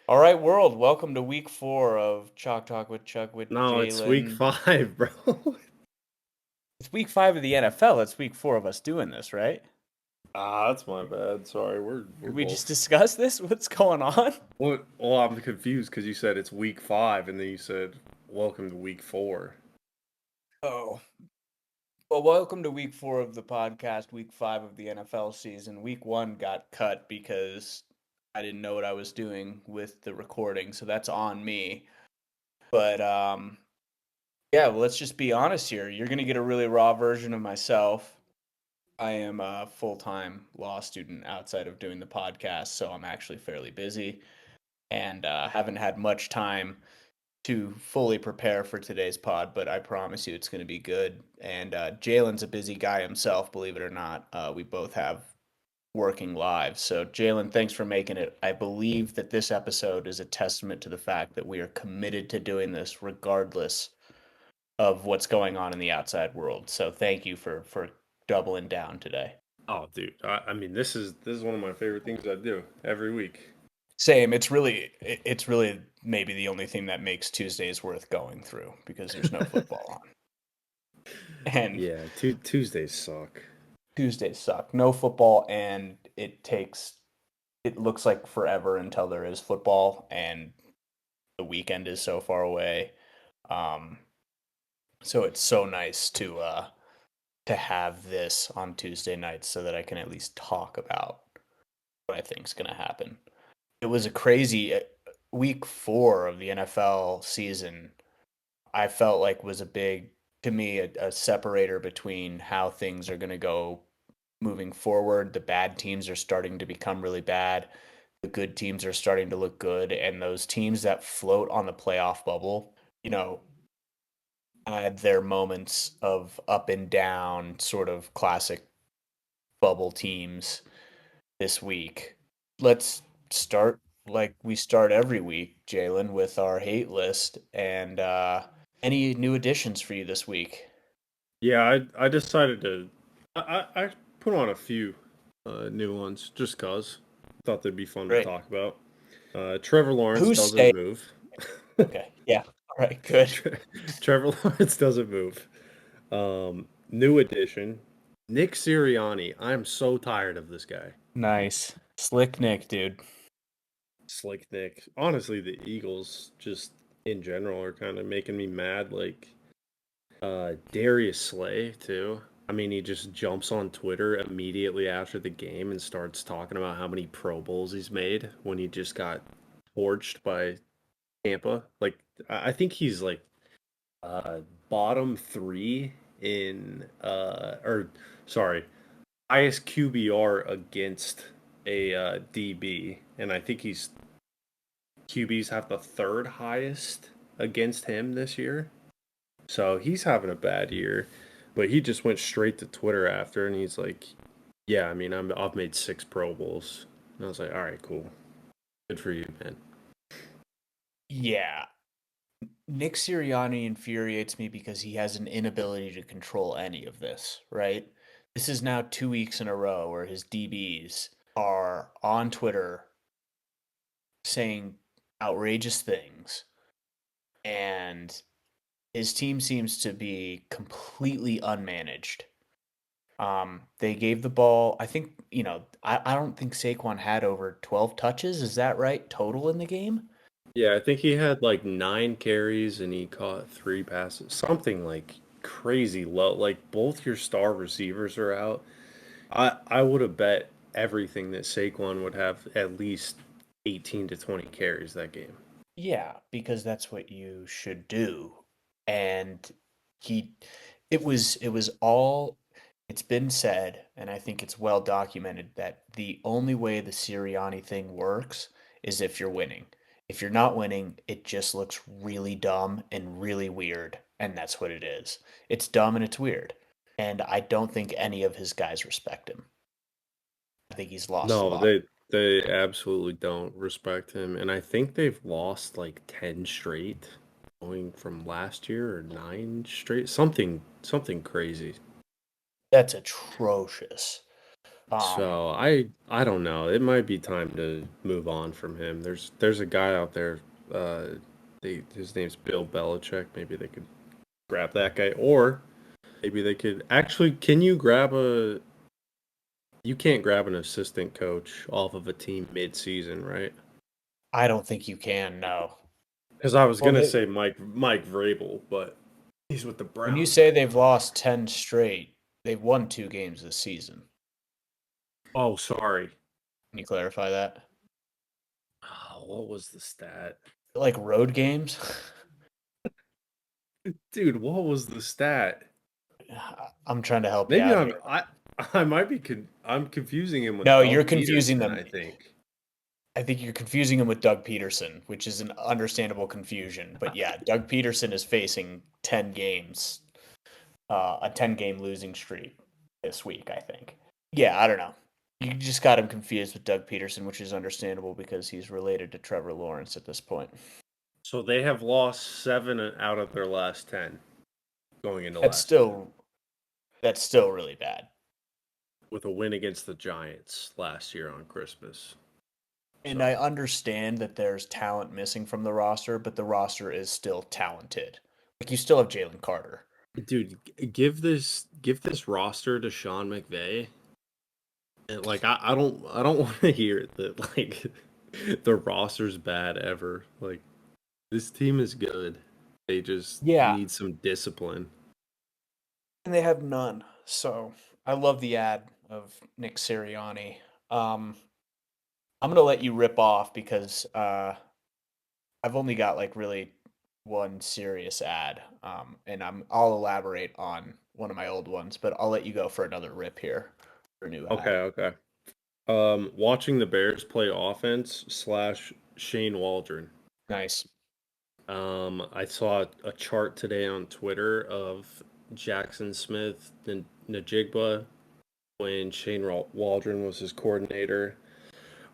All right, world. Welcome to week 4 of Chalk Talk with Chuck with No, it's week Jalen. 5, bro. It's week 5 of the NFL. It's week 4 of us doing this, right? That's my bad. Sorry, we're Did we just both. discuss this? What's going on? What? Well, I'm confused because you said it's week 5, and then you said welcome to week 4. Oh, well, welcome to week 4 of the podcast, week 5 of the NFL season. Week 1 got cut because I didn't know what I was doing with the recording, so that's on me. But yeah, well, let's just be honest here. You're going to get a really raw version of myself. I am a full-time law student outside of doing the podcast, so I'm actually fairly busy and haven't had much time to fully prepare for today's pod, but I promise you it's going to be good. And Jalen's a busy guy himself, believe it or not. We both have working lives. So, Jalen, thanks for making it. I believe that this episode is a testament to the fact that we are committed to doing this regardless of what's going on in the outside world. So, thank you for doubling down today. Oh, dude. I mean, this is one of my favorite things I do every week. Same. It's really maybe the only thing that makes Tuesdays worth going through because there's no football on. And Yeah, Tuesdays suck. Tuesdays suck. No football and it looks like forever until there is football and the weekend is so far away. Um so it's so nice to have this on Tuesday nights so that I can at least talk about what I think is going to happen. It was a crazy week 4 of the NFL season. I felt like was a big to me a separator between how things are going to go moving forward. The bad teams are starting to become really bad. The good teams are starting to look good, and those teams that float on the playoff bubble, you know, had their moments of up and down, sort of classic bubble teams this week. Let's start like we start every week, Jalen, with our hate list and any new additions for you this week. Yeah, I decided to. I put on a few new ones just cause. Thought they'd be fun to Great. talk about. Trevor Lawrence Who's doesn't stay? move. Okay. Yeah. All right. Good. Trevor Lawrence doesn't move. New addition, Nick Sirianni. I'm so tired of this guy. Nice. Slick Nick, dude. Slick Nick. Honestly, the Eagles just in general are kind of making me mad. Like Darius Slay too. I mean, he just jumps on Twitter immediately after the game and starts talking about how many Pro Bowls he's made when he just got torched by Tampa. Like I think he's like uh bottom 3 in or sorry, highest QBR against a DB, and I think he's QBs have the third highest against him this year. So he's having a bad year, but he just went straight to Twitter after, and he's like, "Yeah, I mean, I've made 6 Pro Bowls." And I was like, "All right, cool, good for you, man." Yeah. Nick Sirianni infuriates me because he has an inability to control any of this, right? This is now 2 weeks in a row where his DBs are on Twitter saying outrageous things, and his team seems to be completely unmanaged. They gave the ball, I think, I don't think Saquon had over 12 touches. Is that right? Total in the game? Yeah, I think he had like 9 carries and he caught 3 passes, something like crazy low. Like both your star receivers are out. I would have bet everything that Saquon would have at least 18 to 20 carries that game. Yeah, because that's what you should do. And he it was all it's been said, and I think it's well documented that the only way the Sirianni thing works is if you're winning. If you're not winning, it just looks really dumb and really weird, and that's what it is. It's dumb and it's weird. And I don't think any of his guys respect him. I think he's lost a No, lot. they absolutely don't respect him, and I think they've lost like 10 straight, going from last year or 9 straight, something crazy. That's atrocious. Um, So I don't know. It might be time to move on from him. There's a guy out there. Uh, his name's Bill Belichick. Maybe they could grab that guy, or maybe they could actually. Can you grab a? You can't grab an assistant coach off of a team mid-season, right? I don't think you can, no. Because I was Well, gonna they, say Mike Vrabel, but he's with the when you Browns say right they've now. lost 10 straight, they've won 2 games this season. Oh, sorry. Can you clarify that? Oh, what was the stat? Like road games? Dude, what was the stat? I'm trying to help you Maybe out here. I might be I'm confusing him with No, you're Doug confusing Peterson, them. I think. I think you're confusing him with Doug Peterson, which is an understandable confusion. But yeah, Doug Peterson is facing 10 games, a 10-game losing streak this week, I think. Yeah, I don't know. You just got him confused with Doug Peterson, which is understandable because he's related to Trevor Lawrence at this point. So they have lost 7 out of their last 10 going into That's last year still that's still really bad. with a win against the Giants last year on Christmas. And I So, understand that there's talent missing from the roster, but the roster is still talented. Like you still have Jalen Carter. dude, give this roster to Sean McVay. And like I don't want to hear that like the roster's bad ever. Like this team is good. They just Yeah, need some discipline. and they have none. So I love the ad of Nick Sirianni. Um, I'm gonna let you rip off because I've only got like really one serious ad, and I'll elaborate on one of my old ones, but I'll let you go for another rip here for a new Okay, ad. okay. Watching the Bears play offense slash Shane Waldron. Nice. I saw a chart today on Twitter of Jackson Smith and Najigba when Waldron was his coordinator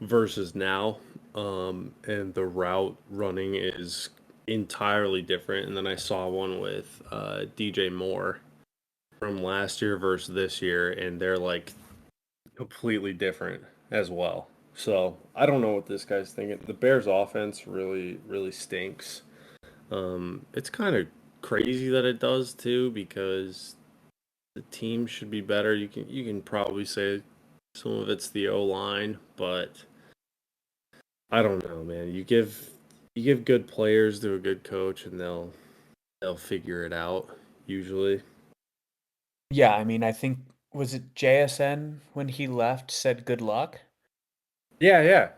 versus now. And the route running is entirely different. And then I saw one with DJ Moore from last year versus this year, and they're like completely different as well. So I don't know what this guy's thinking. The Bears' offense really, really stinks. It's kind of crazy that it does too because the team should be better. You can probably say some of it's the O line, but I don't know, man. You give good players to a good coach, and they'll figure it out usually. Yeah, I mean, I think was it JSN when he left said good luck? Yeah, yeah.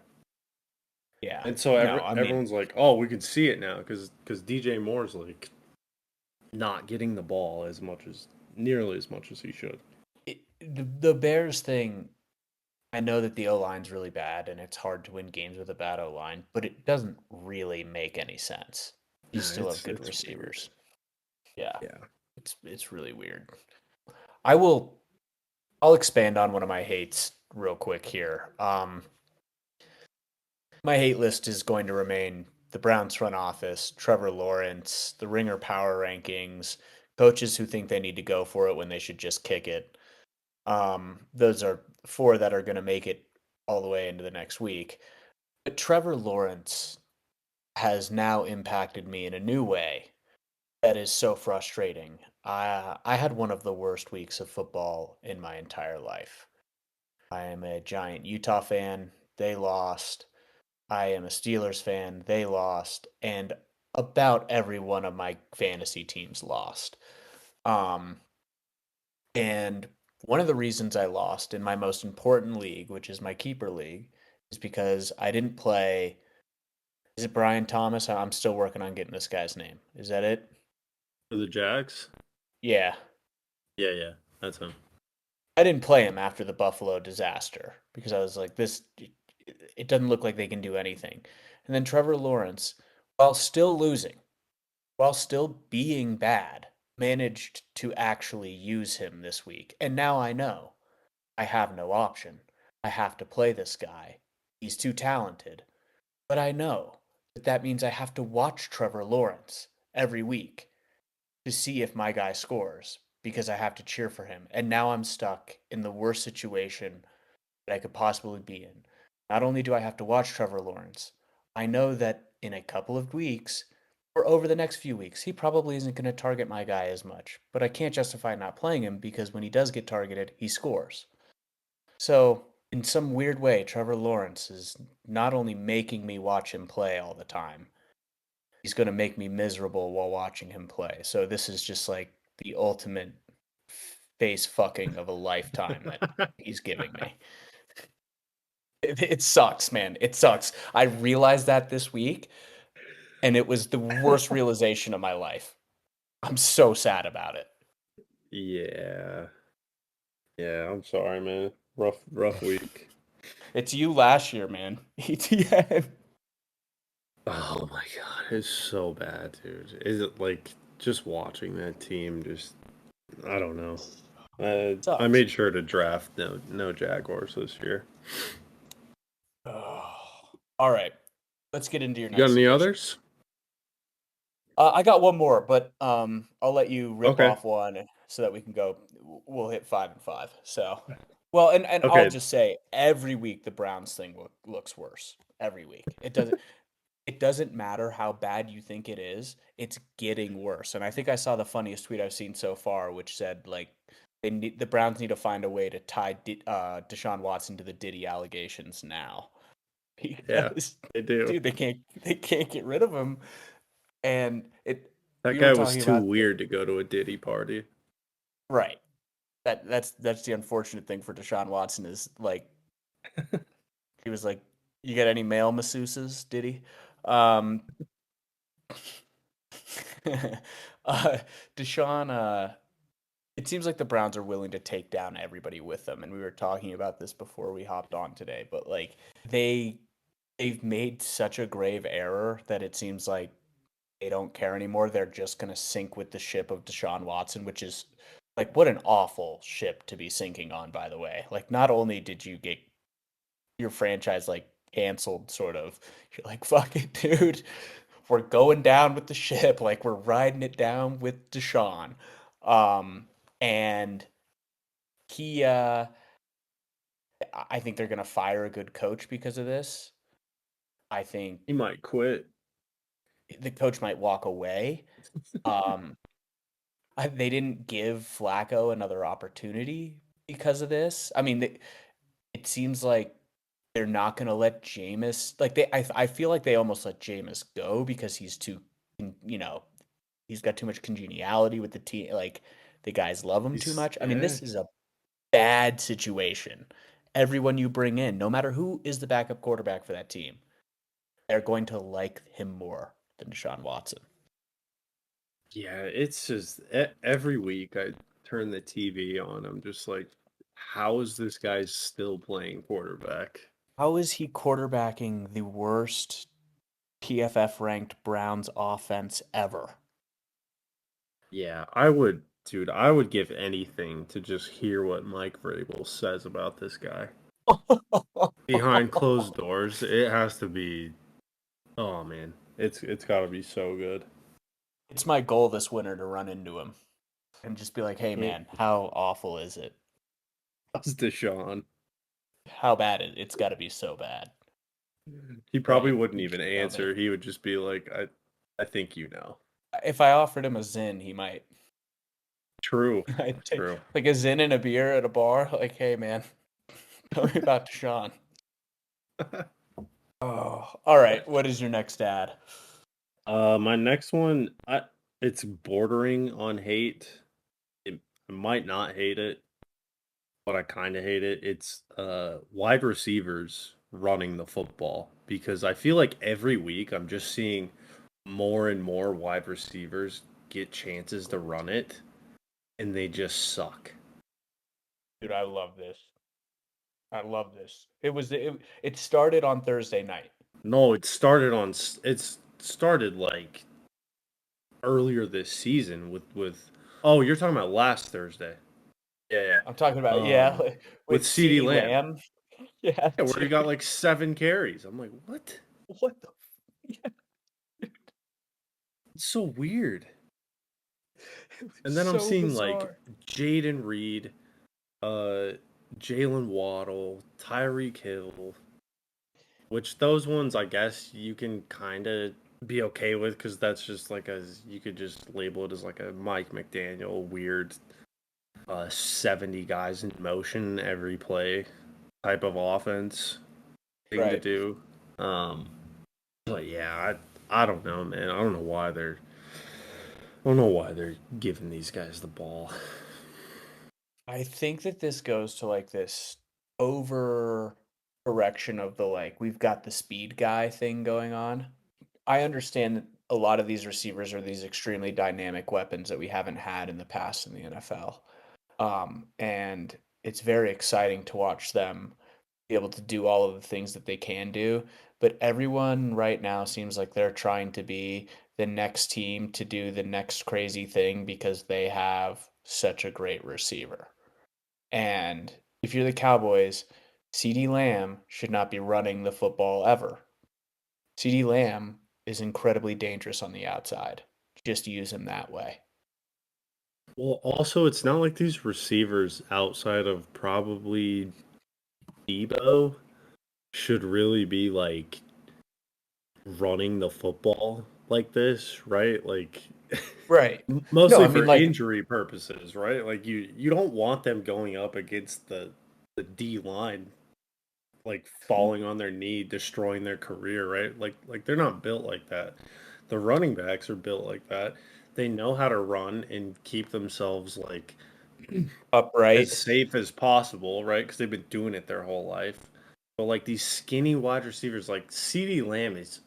Yeah. And so No, I mean, everyone's like, "Oh, we can see it now," because DJ Moore's like not getting the ball as much as nearly as much as he should. the Bears thing, I know that the O line's really bad and it's hard to win games with a bad O line, but it doesn't really make any sense. You No, still have it's good it's weird. receivers. Yeah, Yeah. it's really weird. I will I'll expand on one of my hates real quick here. My hate list is going to remain the Browns front office, Trevor Lawrence, the Ringer power rankings, coaches who think they need to go for it when they should just kick it. Those are four that are going to make it all the way into the next week. But Trevor Lawrence has now impacted me in a new way that is so frustrating. I had one of the worst weeks of football in my entire life. I am a giant Utah fan. They lost. I am a Steelers fan. They lost. And about every one of my fantasy teams lost. Um, and one of the reasons I lost in my most important league, which is my keeper league, is because I didn't play. Is it Brian Thomas? I'm still working on getting this guy's name. Is that it? For the Jags? Yeah. Yeah, yeah. That's him. I didn't play him after the Buffalo disaster because I was like, this, it doesn't look like they can do anything. And then Trevor Lawrence, while still losing, while still being bad, managed to actually use him this week. And now I know I have no option. I have to play this guy. He's too talented. But I know that that means I have to watch Trevor Lawrence every week to see if my guy scores because I have to cheer for him. And now I'm stuck in the worst situation. that I could possibly be in. Not only do I have to watch Trevor Lawrence, I know that in a couple of weeks or over the next few weeks, he probably isn't going to target my guy as much. But I can't justify not playing him because when he does get targeted, he scores. So, in some weird way, Trevor Lawrence is not only making me watch him play all the time, he's going to make me miserable while watching him play. So, this is just like the ultimate face fucking of a lifetime that he's giving me. It sucks, man. It sucks. I realized that this week, and it was the worst realization of my life. I'm so sad about it. Yeah. Yeah, I'm sorry, man. Rough week. It's you last year, man. ETN. Oh my god, it's so bad, dude. Is it like just watching that team just I don't know. I Sucks. made sure to draft no Jaguars this year. Oh. All right. Let's get into your You got next any submission. others? I got one more, but I'll let you rip Okay. off one so that we can go. We'll hit 5 and 5. So, well, and I'll Okay. just say every week the Browns thing looks worse. Every week it doesn't. It doesn't matter how bad you think it is, it's getting worse. And I think I saw the funniest tweet I've seen so far, which said like the Browns need to find a way to tie DeShaun Watson to the Diddy allegations now Yeah, because they do. dude, they can't get rid of him. And That we were guy was talking too about weird to go to a Diddy party. right. That's the unfortunate thing for Deshaun Watson is like he was like, you got any male masseuses? Did he? Um, uh, Deshaun, it seems like the Browns are willing to take down everybody with them, and we were talking about this before we hopped on today. But like they they've made such a grave error that it seems like they don't care anymore. They're just gonna sink with the ship of Deshaun Watson, which is like what an awful ship to be sinking on, by the way. Like not only did you get your franchise like canceled, sort of, you're like, fuck it, dude. We're going down with the ship, like we're riding it down with Deshaun. And he I think they're gonna fire a good coach because of this. I think He might quit. the coach might walk away. Um, they didn't give Flacco another opportunity because of this. I mean, it seems like they're not going to let Jameis like I feel like they almost let Jameis go because he's too you know, he's got too much congeniality with the team. Like the guys love him too He's much. I mean, yeah. this is a bad situation. Everyone you bring in, no matter who is the backup quarterback for that team, they're going to like him more than Deshaun Watson. Yeah, it's just every week I turn the TV on. I'm just like, how is this guy still playing quarterback? How is he quarterbacking the worst PFF ranked Browns offense ever? Yeah, dude, I would give anything to just hear what Mike Vrabel says about this guy. Behind closed doors, it has to be, oh man, it's got to be so good. It's my goal this winter to run into him and just be like, "Hey Yeah, man, how awful is it? that's Deshaun. How bad it's got to be so bad." He probably Right? wouldn't You even should tell me. answer. He would just be like, I think you know. If I offered him a Zin, he might. True, I'd take true. like a Zin and a beer at a bar. Like, hey man, tell me about Deshaun. Oh, all right. What is your next ad? My next one, it's bordering on hate. I might not hate it, but I kind of hate it. It's wide receivers running the football because I feel like every week I'm just seeing more and more wide receivers get chances to run it, and they just suck. Dude, I love this. I love this. It started on Thursday night. No, it's started like earlier this season with oh, you're talking about last Thursday. Yeah, I'm talking yeah. about yeah, With with CeeDee CeeDee Lamb. Lamb. Yeah, Yeah, where he got dude. like 7 carries. I'm like, "What? What the yeah, It's so weird." it was And then I'm so seeing like bizarre. Jaden Reed, uh Jalen Waddle, Tyreek Hill, which those ones I guess you can kind of be okay with because that's just like you could just label it as like a Mike McDaniel weird 70 guys in motion every play type of offense thing to Right. do. Um, but yeah, I don't know, man. I don't know why they're giving these guys the ball. I think that this goes to like this over correction of the like we've got the speed guy thing going on. I understand that a lot of these receivers are these extremely dynamic weapons that we haven't had in the past in the NFL. And it's very exciting to watch them be able to do all of the things that they can do. But everyone right now seems like they're trying to be the next team to do the next crazy thing because they have such a great receiver. And if you're the Cowboys, CeeDee Lamb should not be running the football ever. CeeDee Lamb is incredibly dangerous on the outside. Just use him that way. Well, also, it's not like these receivers outside of probably Debo should really be like running the football like this, right? Like Right. No, mostly I mean for like injury purposes, right? Like you don't want them going up against the D line like falling on their knee, destroying their career, right? Like they're not built like that. The running backs are built like that. They know how to run and keep themselves like as upright. safe as possible, right? Because they've been doing it their whole life. But like these skinny wide receivers, like CeeDee Lamb is,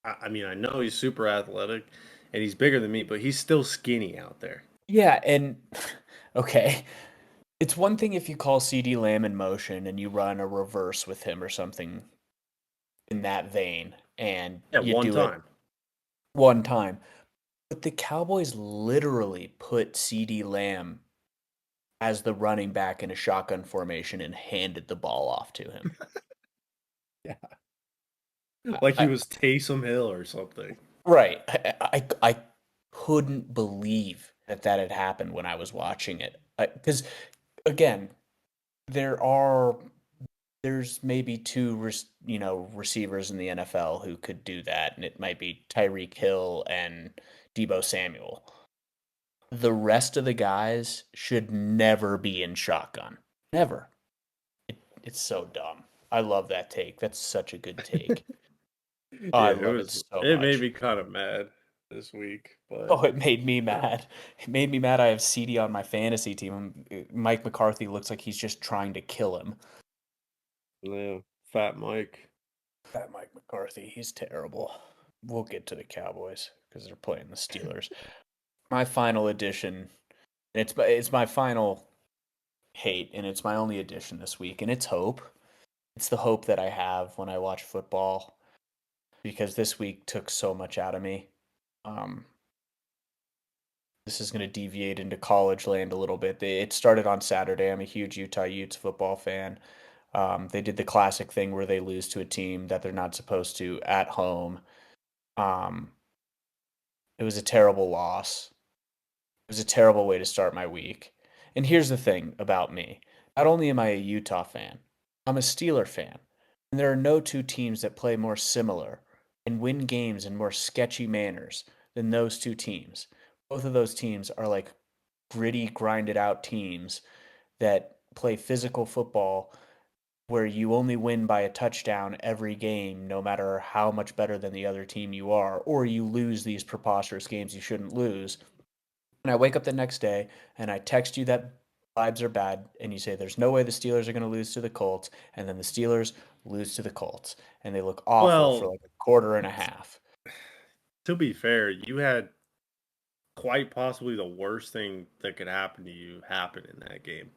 I mean, I know he's super athletic and he's bigger than me, but he's still skinny out there. Yeah, and okay. It's one thing if you call CD Lamb in motion and you run a reverse with him or something in that vein and At you one do it time. one time. But the Cowboys literally put CD Lamb as the running back in a shotgun formation and handed the ball off to him. Yeah. I, Like he I, was Taysom Hill or something. right. I couldn't believe that that had happened when I was watching it. Because, again, there are there's maybe two receivers in the NFL who could do that, and it might be Tyreek Hill and Debo Samuel. The rest of the guys should never be in shotgun. Never. It's so dumb. I love that take. That's such a good take. Oh, I Yeah, love it so it made much. me kind of mad this week, but Oh, it made me mad. It made me mad. I have CD on my fantasy team. Mike McCarthy looks like he's just trying to kill him. yeah, Fat Mike. That Mike McCarthy, he's terrible. We'll get to the Cowboys because they're playing the Steelers. My final edition. It's my final hate, and it's my only addition this week, and it's hope. It's the hope that I have when I watch football because this week took so much out of me. Um, this is going to deviate into college land a little bit. It started on Saturday. I'm a huge Utah Utes football fan. They did the classic thing where they lose to a team that they're not supposed to at home. Um, it was a terrible loss. It was a terrible way to start my week. And here's the thing about me. Not only am I a Utah fan, I'm a Steeler fan. And there are no two teams that play more similar and win games in more sketchy manners than those two teams. Both of those teams are like gritty, grinded out teams that play physical football where you only win by a touchdown every game, no matter how much better than the other team you are, or you lose these preposterous games you shouldn't lose. And I wake up the next day and I text you that vibes are bad, and you say there's no way the Steelers are going to lose to the Colts, and then the Steelers lose to the Colts, and they look awful for Well, like a quarter and a half. to be fair, you had quite possibly the worst thing that could happen to you happen in that game.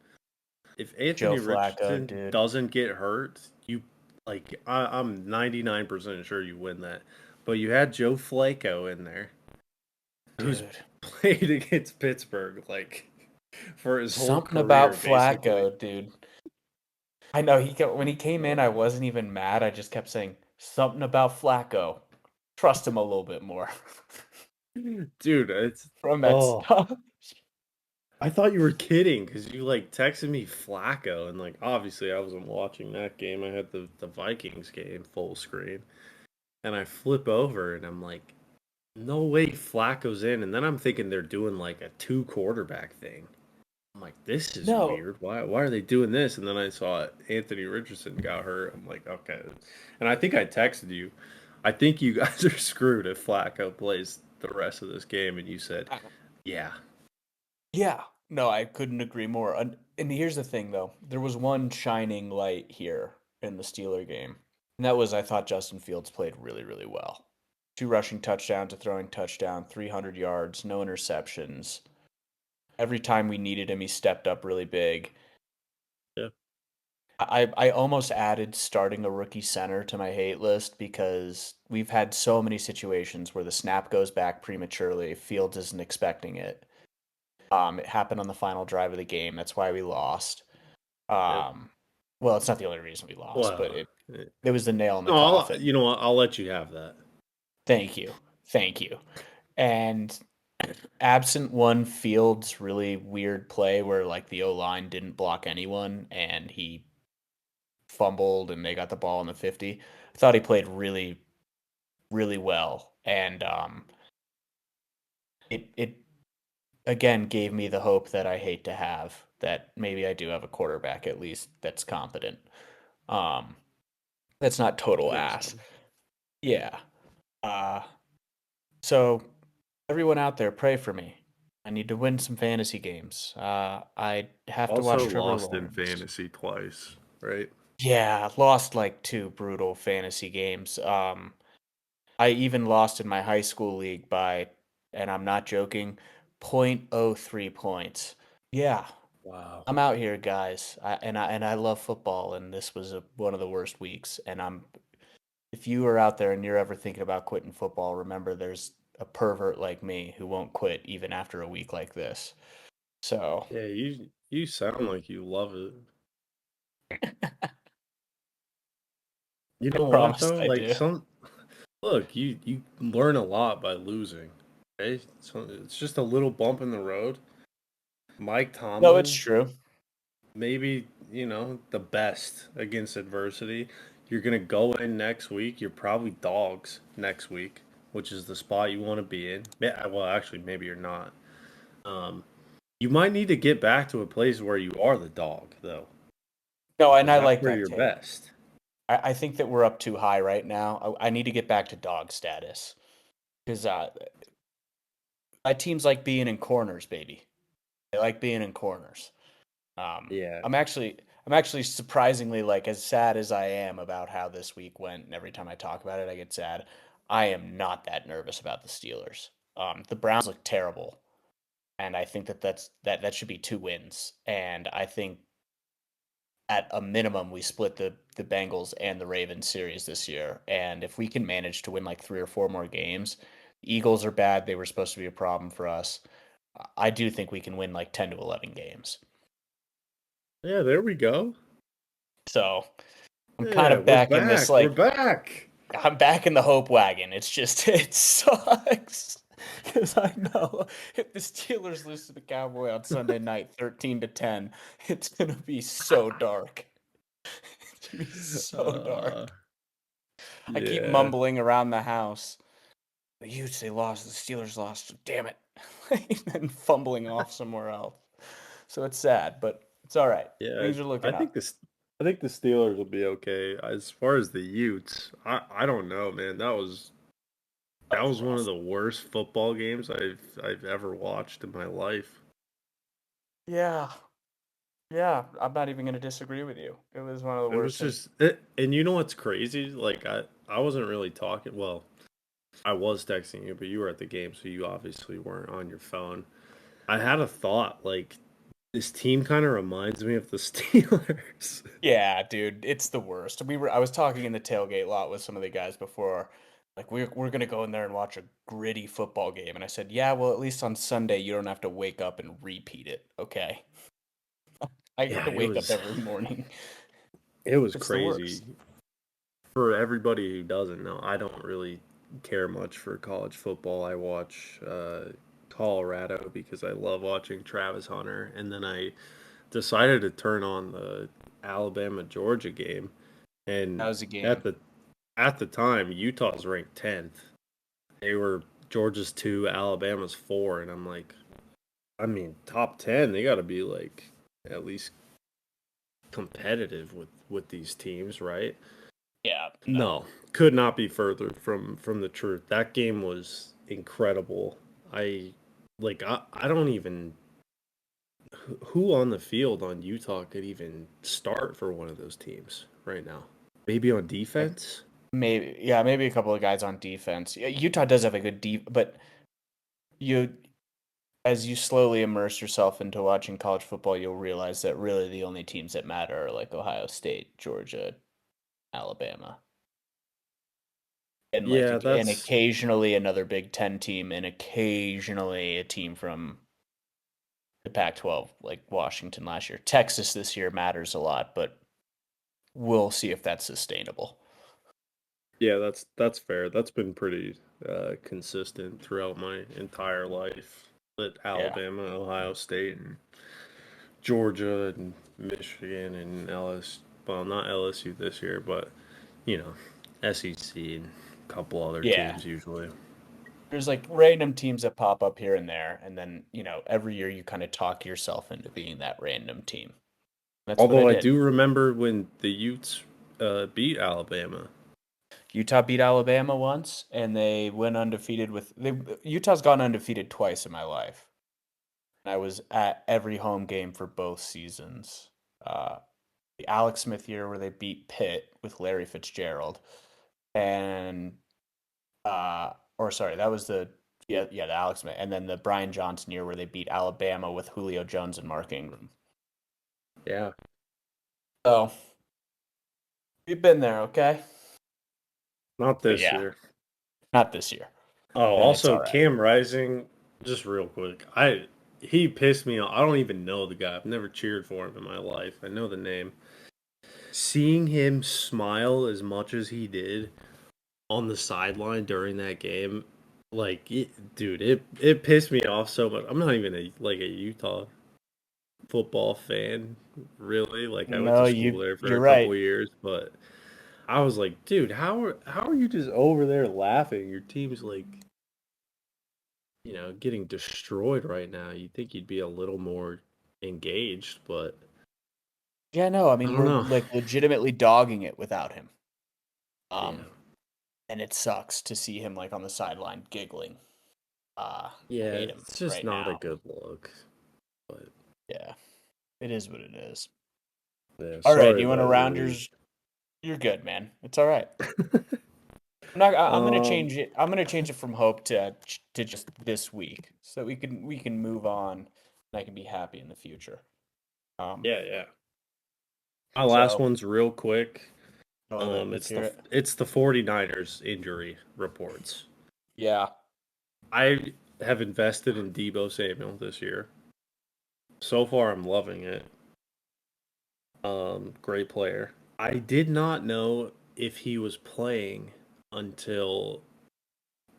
If Joe Anthony Flacco, Richardson dude, doesn't get hurt, you like I'm 99% sure you win that. But you had Joe Flacco in there, who's dude. played against Pittsburgh like for his whole Something about career, basically. Flacco, dude. I know when he came in, I wasn't even mad. I just kept saying something about Flacco. Trust him a little bit more Dude, it's from that oh stuff. I thought you were kidding because you like texted me Flacco, and like obviously I wasn't watching that game. I had the Vikings game full screen, and I flip over and I'm like, no way Flacco's in. And then I'm thinking they're doing like a two quarterback thing. I'm like, this is No, weird. Why are they doing this? And then I saw Anthony Richardson got hurt. I'm like, okay. And I think I texted you. I think you guys are screwed if Flacco plays the rest of this game. And you said, I- yeah, yeah, no, I couldn't agree more. And here's the thing, though. There was one shining light here in the Steeler game, and that was I thought Justin Fields played really, really well. Two rushing touchdowns, a throwing touchdown, 300 yards, no interceptions. Every time we needed him, he stepped up really big. yeah, I almost added starting a rookie center to my hate list because we've had so many situations where the snap goes back prematurely. Fields isn't expecting it. It happened on the final drive of the game. That's why we lost. yep. Um, well, it's not the only reason we lost, but Well, it was the nail in the no, coffin. you know what? I'll let you have that. Thank you, thank you. And absent one Fields' really weird play where like the O line didn't block anyone and he fumbled and they got the ball in the 50. I thought he played really, really well. And it again gave me the hope that I hate to have that maybe I do have a quarterback at least that's competent. Um, that's not total Win ass. some. Yeah. Uh, so everyone out there, pray for me. I need to win some fantasy games. I have to Also watch Trevor lost in Lawrence. fantasy twice, right? Yeah, lost like two brutal fantasy games. I even lost in my high school league by, and I'm not joking, 0.03 points. Yeah, Wow. I'm out here, guys. I love football, and this was one of the worst weeks. And if you are out there and you're ever thinking about quitting football, remember there's a pervert like me who won't quit even after a week like this. So, Yeah, you sound like you love it. You I know what promise though? I Like do. some look, you learn a lot by losing. Okay, so it's just a little bump in the road. Mike No, it's Tomlin, true. maybe the best against adversity. You're gonna go in next week. You're probably dogs next week, which is the spot you want to be in. Yeah, well, actually, maybe you're not. Um, you might need to get back to a place where you are the dog, though, No, and because I that's like where that you're take. best. I think that we're up too high right now. I need to get back to dog status because my teams like being in corners, baby. They like being in corners. Um, Yeah, I'm actually I'm actually surprisingly like as sad as I am about how this week went, and every time I talk about it, I get sad. I am not that nervous about the Steelers. The Browns look terrible, and I think that should be two wins. And I think at a minimum we split the Bengals and the Ravens series this year. And if we can manage to win like three or four more games, the Eagles are bad. They were supposed to be a problem for us. I do think we can win like 10 to 11 games. yeah. There we go. So I'm kind Yeah, of we're back in this back. We're like back. I'm back in the hope wagon. It's just it sucks because I know if the Steelers lose to the Cowboy on Sunday night, 13-10, it's gonna be so dark. It's gonna be so Uh, dark. I keep yeah, mumbling around the house. The Utes they lost. The Steelers lost. Damn it! And fumbling off somewhere else. So it's sad, but it's all right. yeah. Things are I looking think up. this. I think the Steelers will be okay. As far as the Utes, I don't know, man. That That was was one of rough. the worst football games I've ever watched in my life. Yeah, yeah. I'm not even gonna disagree with you. It was one of the It worst was things. just, and you know what's crazy? Like I wasn't really talking. Well, I was texting you, but you were at the game, so you obviously weren't on your phone. I had a thought, like this team kind of reminds me of the Steelers. Yeah, dude, it's the worst. I was talking in the tailgate lot with some of the guys before. Like we're gonna go in there and watch a gritty football game, and I said, yeah, well, at least on Sunday you don't have to wake up and repeat it. Okay, I get Yeah, to wake up every morning. it was It's the crazy. worst. For everybody who doesn't know, I don't really care much for college football. I watch Colorado because I love watching Travis Hunter, and then I decided to turn on the Alabama Georgia game, That and was a at game. the time Utah's ranked 10th. They were Georgia's 2, Alabama's 4, and I'm like, I mean, top 10, they got to be like at least competitive with these teams, right? Yeah, no. No, could not be further from the truth. That game was incredible. I don't even who on the field on Utah could even start for one of those teams right now. Maybe on Like defense. maybe a couple of guys on defense. Yeah, Utah does have a good deep, but you as you slowly immerse yourself into watching college football, you'll realize that really the only teams that matter are like Ohio State, Georgia, Alabama. And Yeah, and that's occasionally another Big Ten team, and occasionally a team from the Pac-12, like Washington last year. Texas this year matters a lot, but we'll see if that's sustainable. yeah, that's fair. That's been pretty consistent throughout my entire life. But Yeah, Alabama, Ohio State, and Georgia, and Michigan, and LS. Well, not LSU this year, but you know, SEC and a couple other yeah. teams usually. There's like random teams that pop up here and there, and then every year you kind of talk yourself into being that random team. That's what I Although I did. do remember when the Utes beat Alabama. Utah beat Alabama once, and they went undefeated Utah's gone undefeated twice in my life. I was at every home game for both seasons. Uh, the Alex Smith year where they beat Pitt with Larry Fitzgerald, and or sorry, that was the Alex Smith, and then the Brian Johnson year where they beat Alabama with Julio Jones and Mark Ingram. Yeah, So we've been there, okay? not But this yeah, year. not this year, Oh, and it's also all right. Cam Rising, just real quick. He pissed me off. I don't even know the guy. I've never cheered for him in my life. I know the name. Seeing him smile as much as he did on the sideline during that game, dude, it pissed me off so much. I'm not even a Utah football fan, really. Like I went to No, school there for you're a couple right. of years, but I was like, dude, how are you just over there laughing? Your team's like, getting destroyed right now. You'd think you'd be a little more engaged, but Yeah, no, I I mean don't we're know. like legitimately dogging it without him. Yeah. Um, and it sucks to see him like on the sideline giggling. I Yeah, hate him it's just right not a now. good look. But Yeah, it is what it is. yeah, All right, do sorry you want to about round your yours? You're good, man. It's all right. I'm not. I'm gonna um change it. I'm gonna change it from hope to just this week, so that we can move on, and I can be happy in the future. Um. yeah, yeah. My last So one's real quick. I love it. Let's hear it. It's the 49ers injury reports. Yeah. I have invested in Debo Samuel this year. So far I'm loving it. Great player. I did not know if he was playing until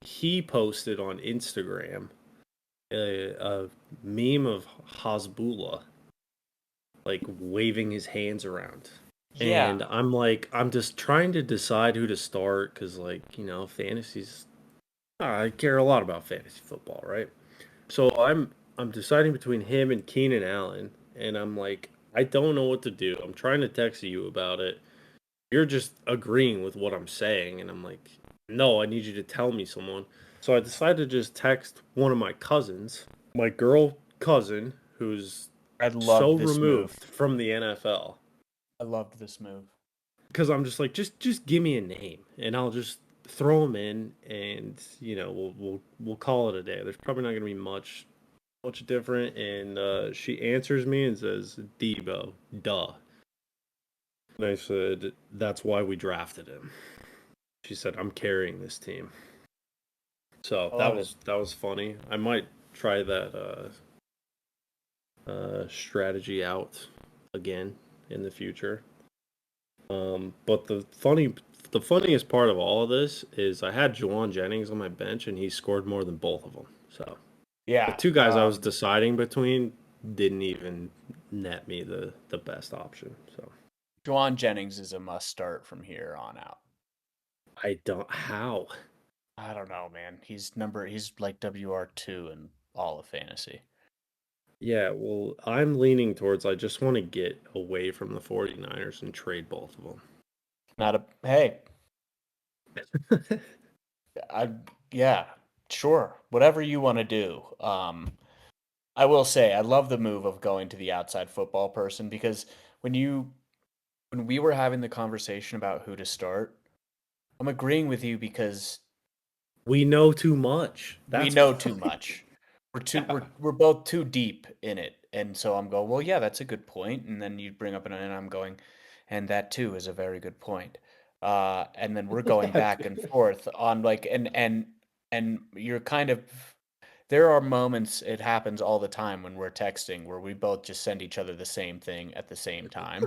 he posted on Instagram a meme of Hasbullah like waving his hands around. Yeah. And I'm like, I'm just trying to decide who to start because, like, fantasy's. I care a lot about fantasy football, right? So I'm deciding between him and Keenan Allen, and I'm like, I don't know what to do. I'm trying to text you about it. You're just agreeing with what I'm saying, and I'm like, no, I need you to tell me someone. So I decided to just text one of my cousins, my girl cousin, who's I so loved this move. removed from the NFL, I loved this move. because I'm just like, just give me a name, and I'll just throw him in, and we'll call it a day. There's probably not gonna be much different. And she answers me and says, Debo, duh. And I said, that's why we drafted him. She said, I'm carrying this team. So I that love it. was that was funny. I might try that strategy out again in the future. But the funniest part of all of this is I had Juwan Jennings on my bench and he scored more than both of them. So The Yeah. two guys I was deciding between didn't even net me the best option. So Juwan Jennings is a must start from here on out. I don't how. I don't know, man. He's like WR2 in all of fantasy. Yeah, well, I'm leaning towards I just want to get away from the 49ers and trade both of Not a hey, them. I yeah, sure. Whatever you want to do. I will say I love the move of going to the outside football person because when you when we were having the conversation about who to start, I'm agreeing with you because We know too much. we That's know too why. much. We're both too deep in it. And so I'm going, well, yeah, that's a good point. And then you bring up and I'm going, and that too is a very good point. And then we're going Yeah, back and forth on like and you're kind of there are moments it happens all the time when we're texting where we both just send each other the same thing at the same time.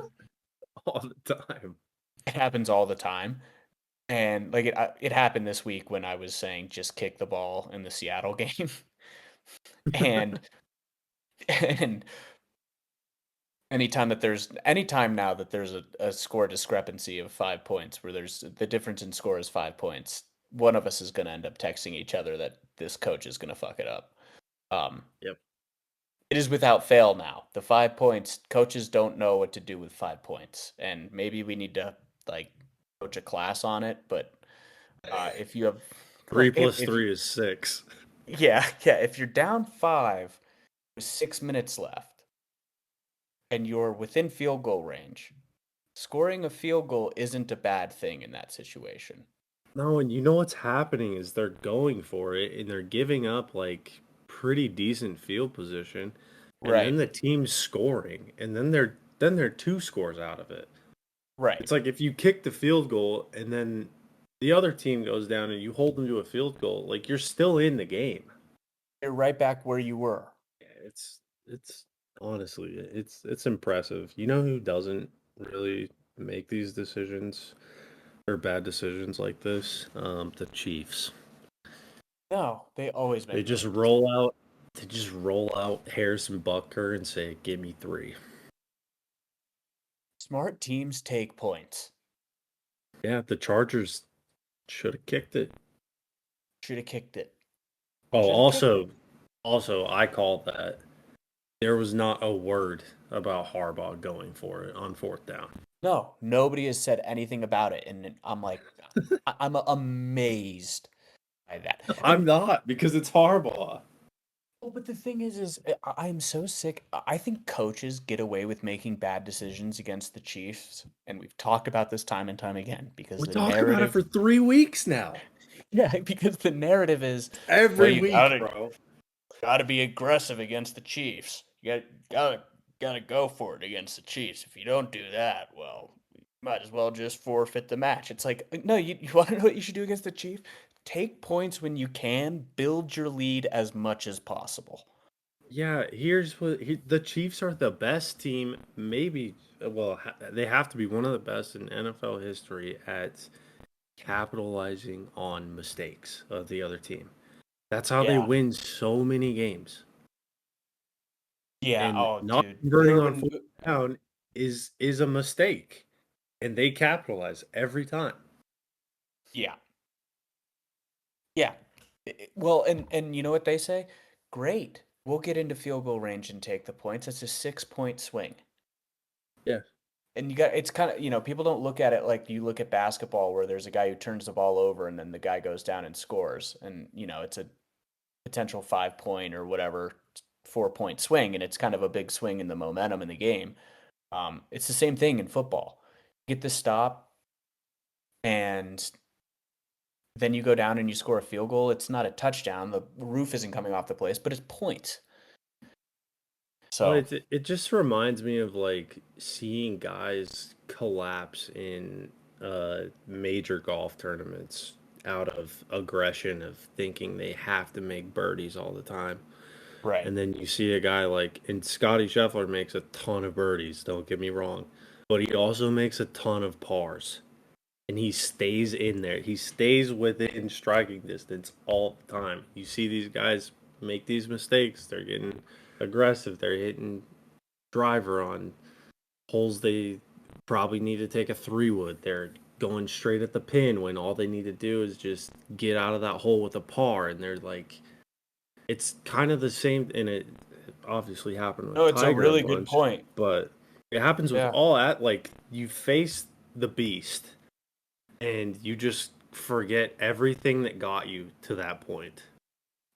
all the time. It happens all the time. And like it happened this week when I was saying just kick the ball in the Seattle game. and and anytime now that there's a score discrepancy of 5 points where there's the difference in score is 5 points, one of us is going to end up texting each other that this coach is going to fuck it up. Um, Yep. it is without fail now. The 5 points, coaches don't know what to do with 5 points, and maybe we need to like coach a class on it. But if you have Three like plus if you three is six. yeah, if you're down five with 6 minutes left and you're within field goal range, scoring a field goal isn't a bad thing in that situation. No, and you know what's happening is they're going for it and they're giving up like pretty decent field position, and then Right. the team's scoring, and then they're two scores out of it. Right. It's like if you kick the field goal and then the other team goes down and you hold them to a field goal, like you're still in the game. You're right back where you were. Yeah, it's honestly it's impressive. You know who doesn't really make these decisions or bad decisions like this? The Chiefs. No, they always They make just bad roll decisions. out they just roll out Harrison Butker and say, "Give me three." Smart teams take points. Yeah, the Chargers should have kicked it. Should have kicked it. Oh, Should have kicked it. also I called that. There was not a word about Harbaugh going for it on fourth down. No, nobody has said anything about it, and I'm like, I'm amazed by that. I'm not because it's Harbaugh. Oh, but the thing is I'm so sick. I think coaches get away with making bad decisions against the Chiefs, and we've talked about this time and time again because We the talk about it narrative, for 3 weeks now. yeah, because the narrative is, well, Every you week, gotta bro. gotta be aggressive against the Chiefs. You gotta go for it against the Chiefs. If you don't do that, well, you might as well just forfeit the match. It's like, no, you want to know what you should do against the Chiefs? Take points when you can. Build your lead as much as possible. Yeah, here's the Chiefs are the best team, maybe. Well, they have to be one of the best in NFL history at capitalizing on mistakes of the other team. That's how they Yeah. win so many games. Yeah. And Oh, not dude. converting on Urban. fourth down is a mistake, and they capitalize every time. Yeah. Yeah. Well, and you know what they say? Great. We'll get into field goal range and take the points. It's a 6 point swing. Yeah. And it's kind of, people don't look at it like you look at basketball where there's a guy who turns the ball over and then the guy goes down and scores. And, it's a potential 5 point or whatever 4 point swing. And it's kind of a big swing in the momentum in the game. It's the same thing in football. Get the stop and then you go down and you score a field goal. It's not a touchdown. The roof isn't coming off the place, but it's points. Well, So, it just reminds me of like seeing guys collapse in major golf tournaments out of aggression of thinking they have to make birdies all the time. right. And then you see a guy like, and Scotty Scheffler makes a ton of birdies, don't get me wrong, but he also makes a ton of pars. And he stays in there. He stays within striking distance all the time. You see these guys make these mistakes. They're getting aggressive. They're hitting driver on holes they probably need to take a 3-wood. They're going straight at the pin when all they need to do is just get out of that hole with a par. And they're like, it's kind of the same, and it obviously happened No, with it's a Tiger a really good bunch, point. but it happens with Yeah. all that. Like, you face the beast and you just forget everything that got you to that point,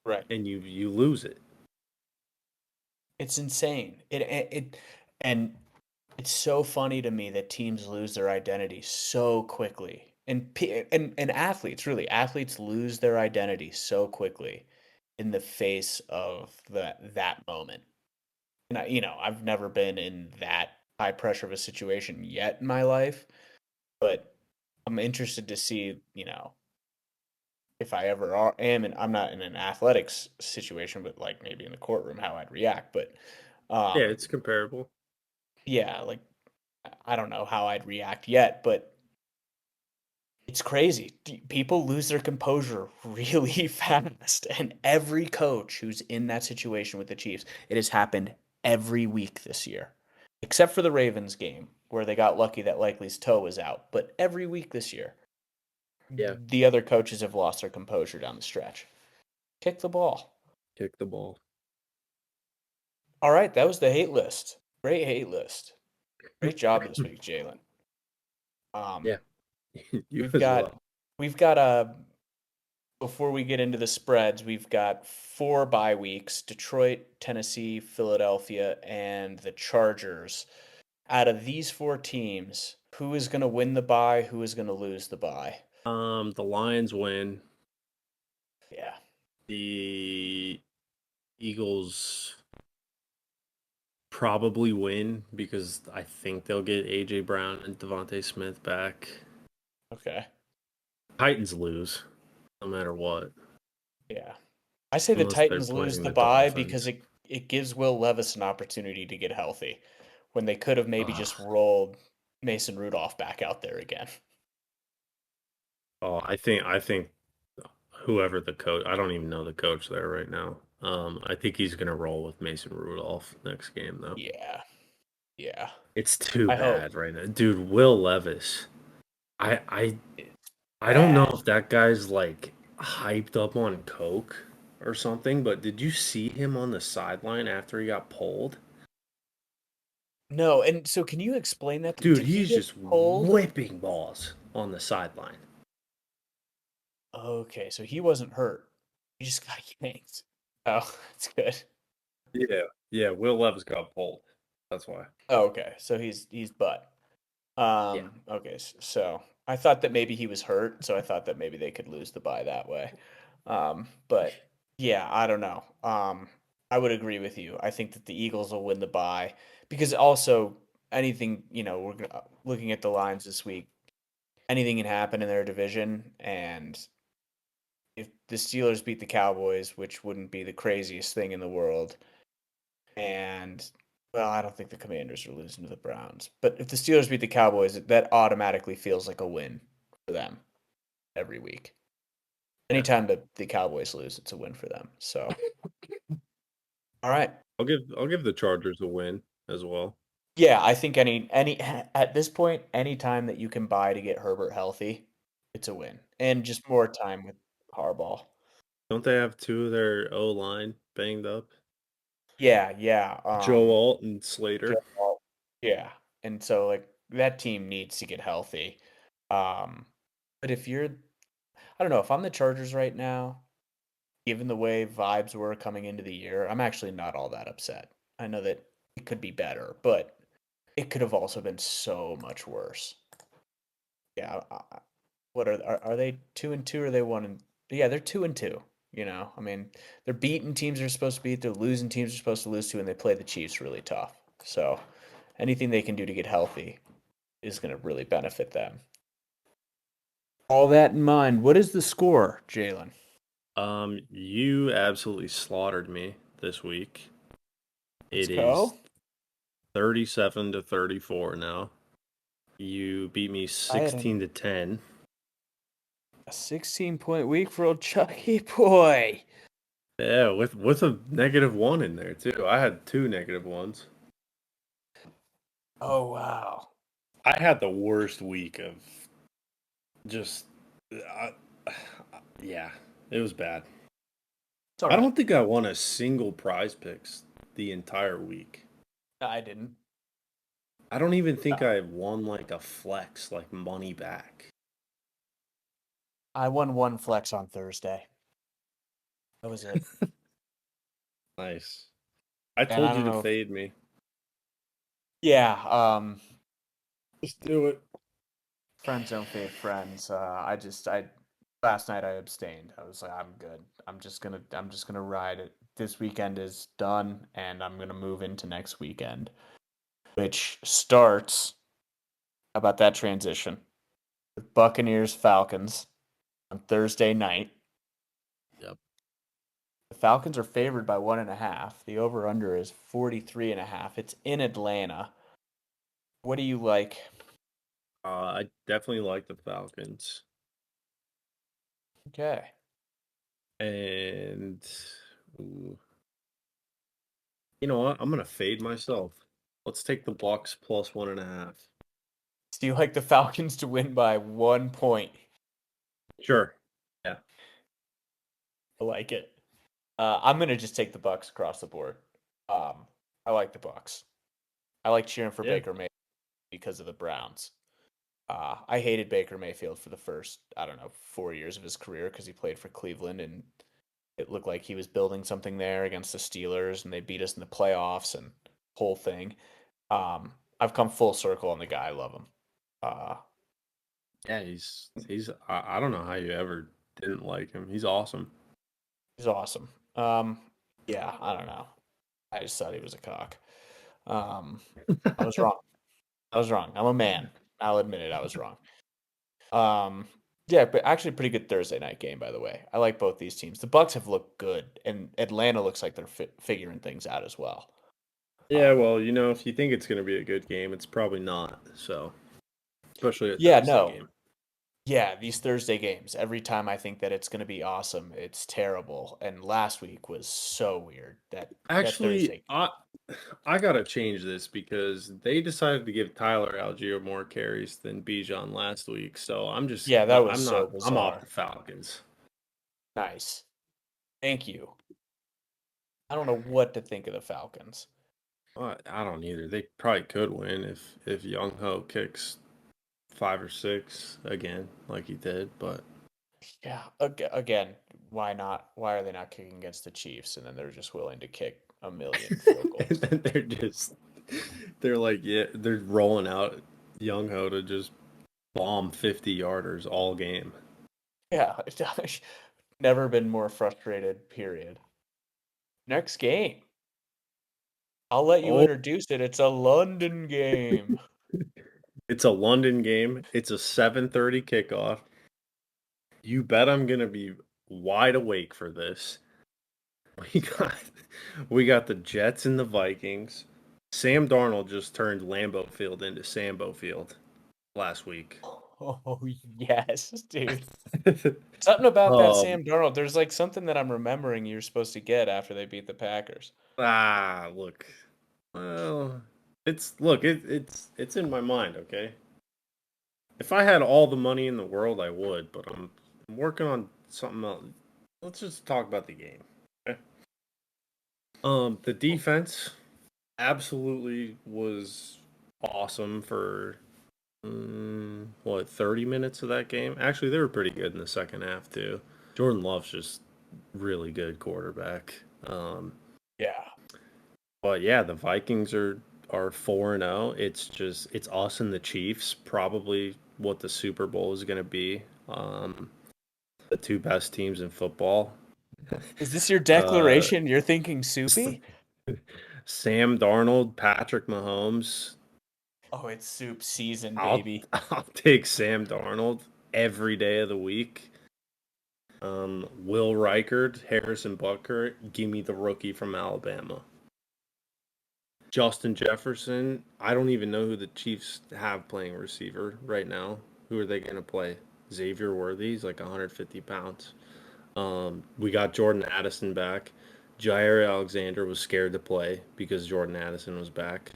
Right. and you lose it. It's insane. And it's so funny to me that teams lose their identity so quickly. And athletes lose their identity so quickly in the face of that moment. And I've never been in that high pressure of a situation yet in my life, but I'm interested to see, if I ever am, and I'm not in an athletics situation, but like maybe in the courtroom, how I'd react. But Yeah, um, it's comparable. yeah, like I don't know how I'd react yet, but it's crazy. People lose their composure really fast, and every coach who's in that situation with the Chiefs, it has happened every week this year, except for the Ravens game where they got lucky that Likely's toe was out. But every week this year, Yeah, the other coaches have lost their composure down the stretch. Kick the ball. kick the ball. All right, that was the hate list. Great hate list. Great job this week, Jalen. Um, Yeah, you we've as got well. we've got before we get into the spreads, we've got 4 bye weeks: Detroit, Tennessee, Philadelphia, and the Chargers. Out of these 4 teams, who is going to win the bye? Who is going to lose the bye? The Lions win. Yeah. The Eagles probably win because I think they'll get AJ Brown and Devontae Smith back. Okay. Titans lose no matter what, Yeah. I say the unless they're Titans lose playing the the bye because Dolphins. it gives Will Levis an opportunity to get healthy when they could have maybe Ugh. just rolled Mason Rudolph back out there again. Oh, I think whoever the coach, I don't even know the coach there right now. I think he's gonna roll with Mason Rudolph next game though. Yeah. Yeah. It's too I hope. bad right now, dude. Will Levis, I I It's I don't know bad. if that guy's like hyped up on coke or something, but did you see him on the sideline after he got pulled? No, and so can you explain that? Dude, Did he he's get just pulled? whipping balls on the sideline. Okay, so he wasn't hurt. He just got yanked. Oh, that's good. Yeah. Yeah, Will Levis got pulled. That's why. Oh, okay, so he's butt. Yeah. Okay, so I thought that maybe he was hurt, so I thought that maybe they could lose the bye that way. But yeah, I don't know. I would agree with you. I think that the Eagles will win the bye because also anything, looking at the lines this week, anything can happen in their division, and if the Steelers beat the Cowboys, which wouldn't be the craziest thing in the world, and well, I don't think the Commanders are losing to the Browns. But if the Steelers beat the Cowboys, that automatically feels like a win for them every week. Yeah. Anytime that the Cowboys lose, it's a win for them. So, all right. I'll give the Chargers a win as well. Yeah, I think any at this point, any time that you can buy to get Herbert healthy, it's a win. And just more time with Harbaugh. Don't they have two of their O line banged up? Yeah, yeah. Joe Alt and Slater. Joe, yeah. And so like that team needs to get healthy. Um, but if you're I don't know, if I'm the Chargers right now, given the way vibes were coming into the year, I'm actually not all that upset. I know that it could be better, but it could have also been so much worse. Yeah, what are they 2-2 or are they 1 and yeah, they're 2-2, I mean, they're beating teams they're supposed to beat, they're losing teams they're supposed to lose to, and they play the Chiefs really tough. So, anything they can do to get healthy is going to really benefit them. All that in mind, what is the score, Jalen? You absolutely slaughtered me this week. Let's It is go. 37-34 now. You beat me I had 16 to 10. a 16-point week for old Chucky boy. Yeah, with a -1 in there too. I had two -1s. Oh wow. I had the worst week of just, I, yeah, it was bad. It's all I right. don't think I won a single prize picks the entire week. I didn't. I don't even think Uh, I won like a flex, like money back. I won one flex on Thursday. That was it. Nice. I And I told you don't to know if fade me. yeah, Just do it. friends don't fade friends. I last night I abstained. I was like, I'm good. I'm just gonna ride it. This weekend is done, and I'm gonna move into next weekend, which starts how about that transition with Buccaneers Falcons on Thursday night. Yep. The Falcons are favored by 1.5. The over under is 43.5. It's in Atlanta. What do you like? I definitely like the Falcons. Okay. And ooh, you know what? I'm gonna fade myself. Let's take the Bucks plus 1.5. Do you like the Falcons to win by 1 point? Sure. Yeah. I like it. I'm gonna just take the Bucks across the board. I like the Bucks. I like cheering for Yeah. Baker Mayfield because of the Browns. I hated Baker Mayfield for the first, I don't know, 4 years of his career because he played for Cleveland and it looked like he was building something there against the Steelers and they beat us in the playoffs and whole thing. I've come full circle on the guy. I love him. Uh, Yeah, I don't know how you ever didn't like him. He's awesome. he's awesome. Yeah, I don't know. I just thought he was a cock. Um, I was wrong. I was wrong. I'm a man. I'll admit it. I was wrong. Um, yeah, but actually, a pretty good Thursday night game, by the way. I like both these teams. The Bucks have looked good, and Atlanta looks like they're figuring things out as well. Yeah, Um, well, if you think it's gonna be a good game, it's probably not. So, especially a yeah, Thursday no, game. yeah, these Thursday games. Every time I think that it's going to be awesome, it's terrible. And last week was so weird. That Actually, Thursday. I gotta change this because they decided to give Tyler Algier more carries than Bijan last week. So Yeah, that was I'm so not I'm off bizarre. the Falcons. Nice. Thank you. I don't know what to think of the Falcons. I don't either. They probably could win if Young Ho kicks 5 or 6 again, like he did. But Yeah, again, why not? Why are they not kicking against the Chiefs and then they're just willing to kick a million field and goals? then they're like, yeah, they're rolling out Young Ho to just bomb 50 yarders all game. Yeah, never been more frustrated, period. Next game. I'll let you Oh, introduce it. It's a London game. it's a London game. It's a 7:30 kickoff. You bet I'm gonna be wide awake for this. We got we got the Jets and the Vikings. Sam Darnold just turned Lambeau Field into Sambo Field last week. Oh, yes, dude. Something about that um Sam Darnold. There's like something that I'm remembering you're supposed to get after they beat the Packers. look. Well, it's in my mind, okay? If I had all the money in the world, I would, but I'm working on something else. Let's just talk about the game. Okay? The defense absolutely was awesome for what 30 minutes of that game. Actually, they were pretty good in the second half too. Jordan Love's just really good quarterback. Yeah. But yeah, the Vikings are 4-0. It's us and the Chiefs, probably what the Super Bowl is going to be. The two best teams in football. Is this your Uh, declaration? You're thinking soupy? Sam Darnold, Patrick Mahomes. Oh, it's soup season, I'll baby. I'll take Sam Darnold every day of the week. Will Reichard, Harrison Butker, give me the rookie from Alabama. Justin Jefferson. I don't even know who the Chiefs have playing receiver right now. Who are they going to play? Xavier Worthy. He's like 150 pounds. We got Jordan Addison back. Jair Alexander was scared to play because Jordan Addison was back.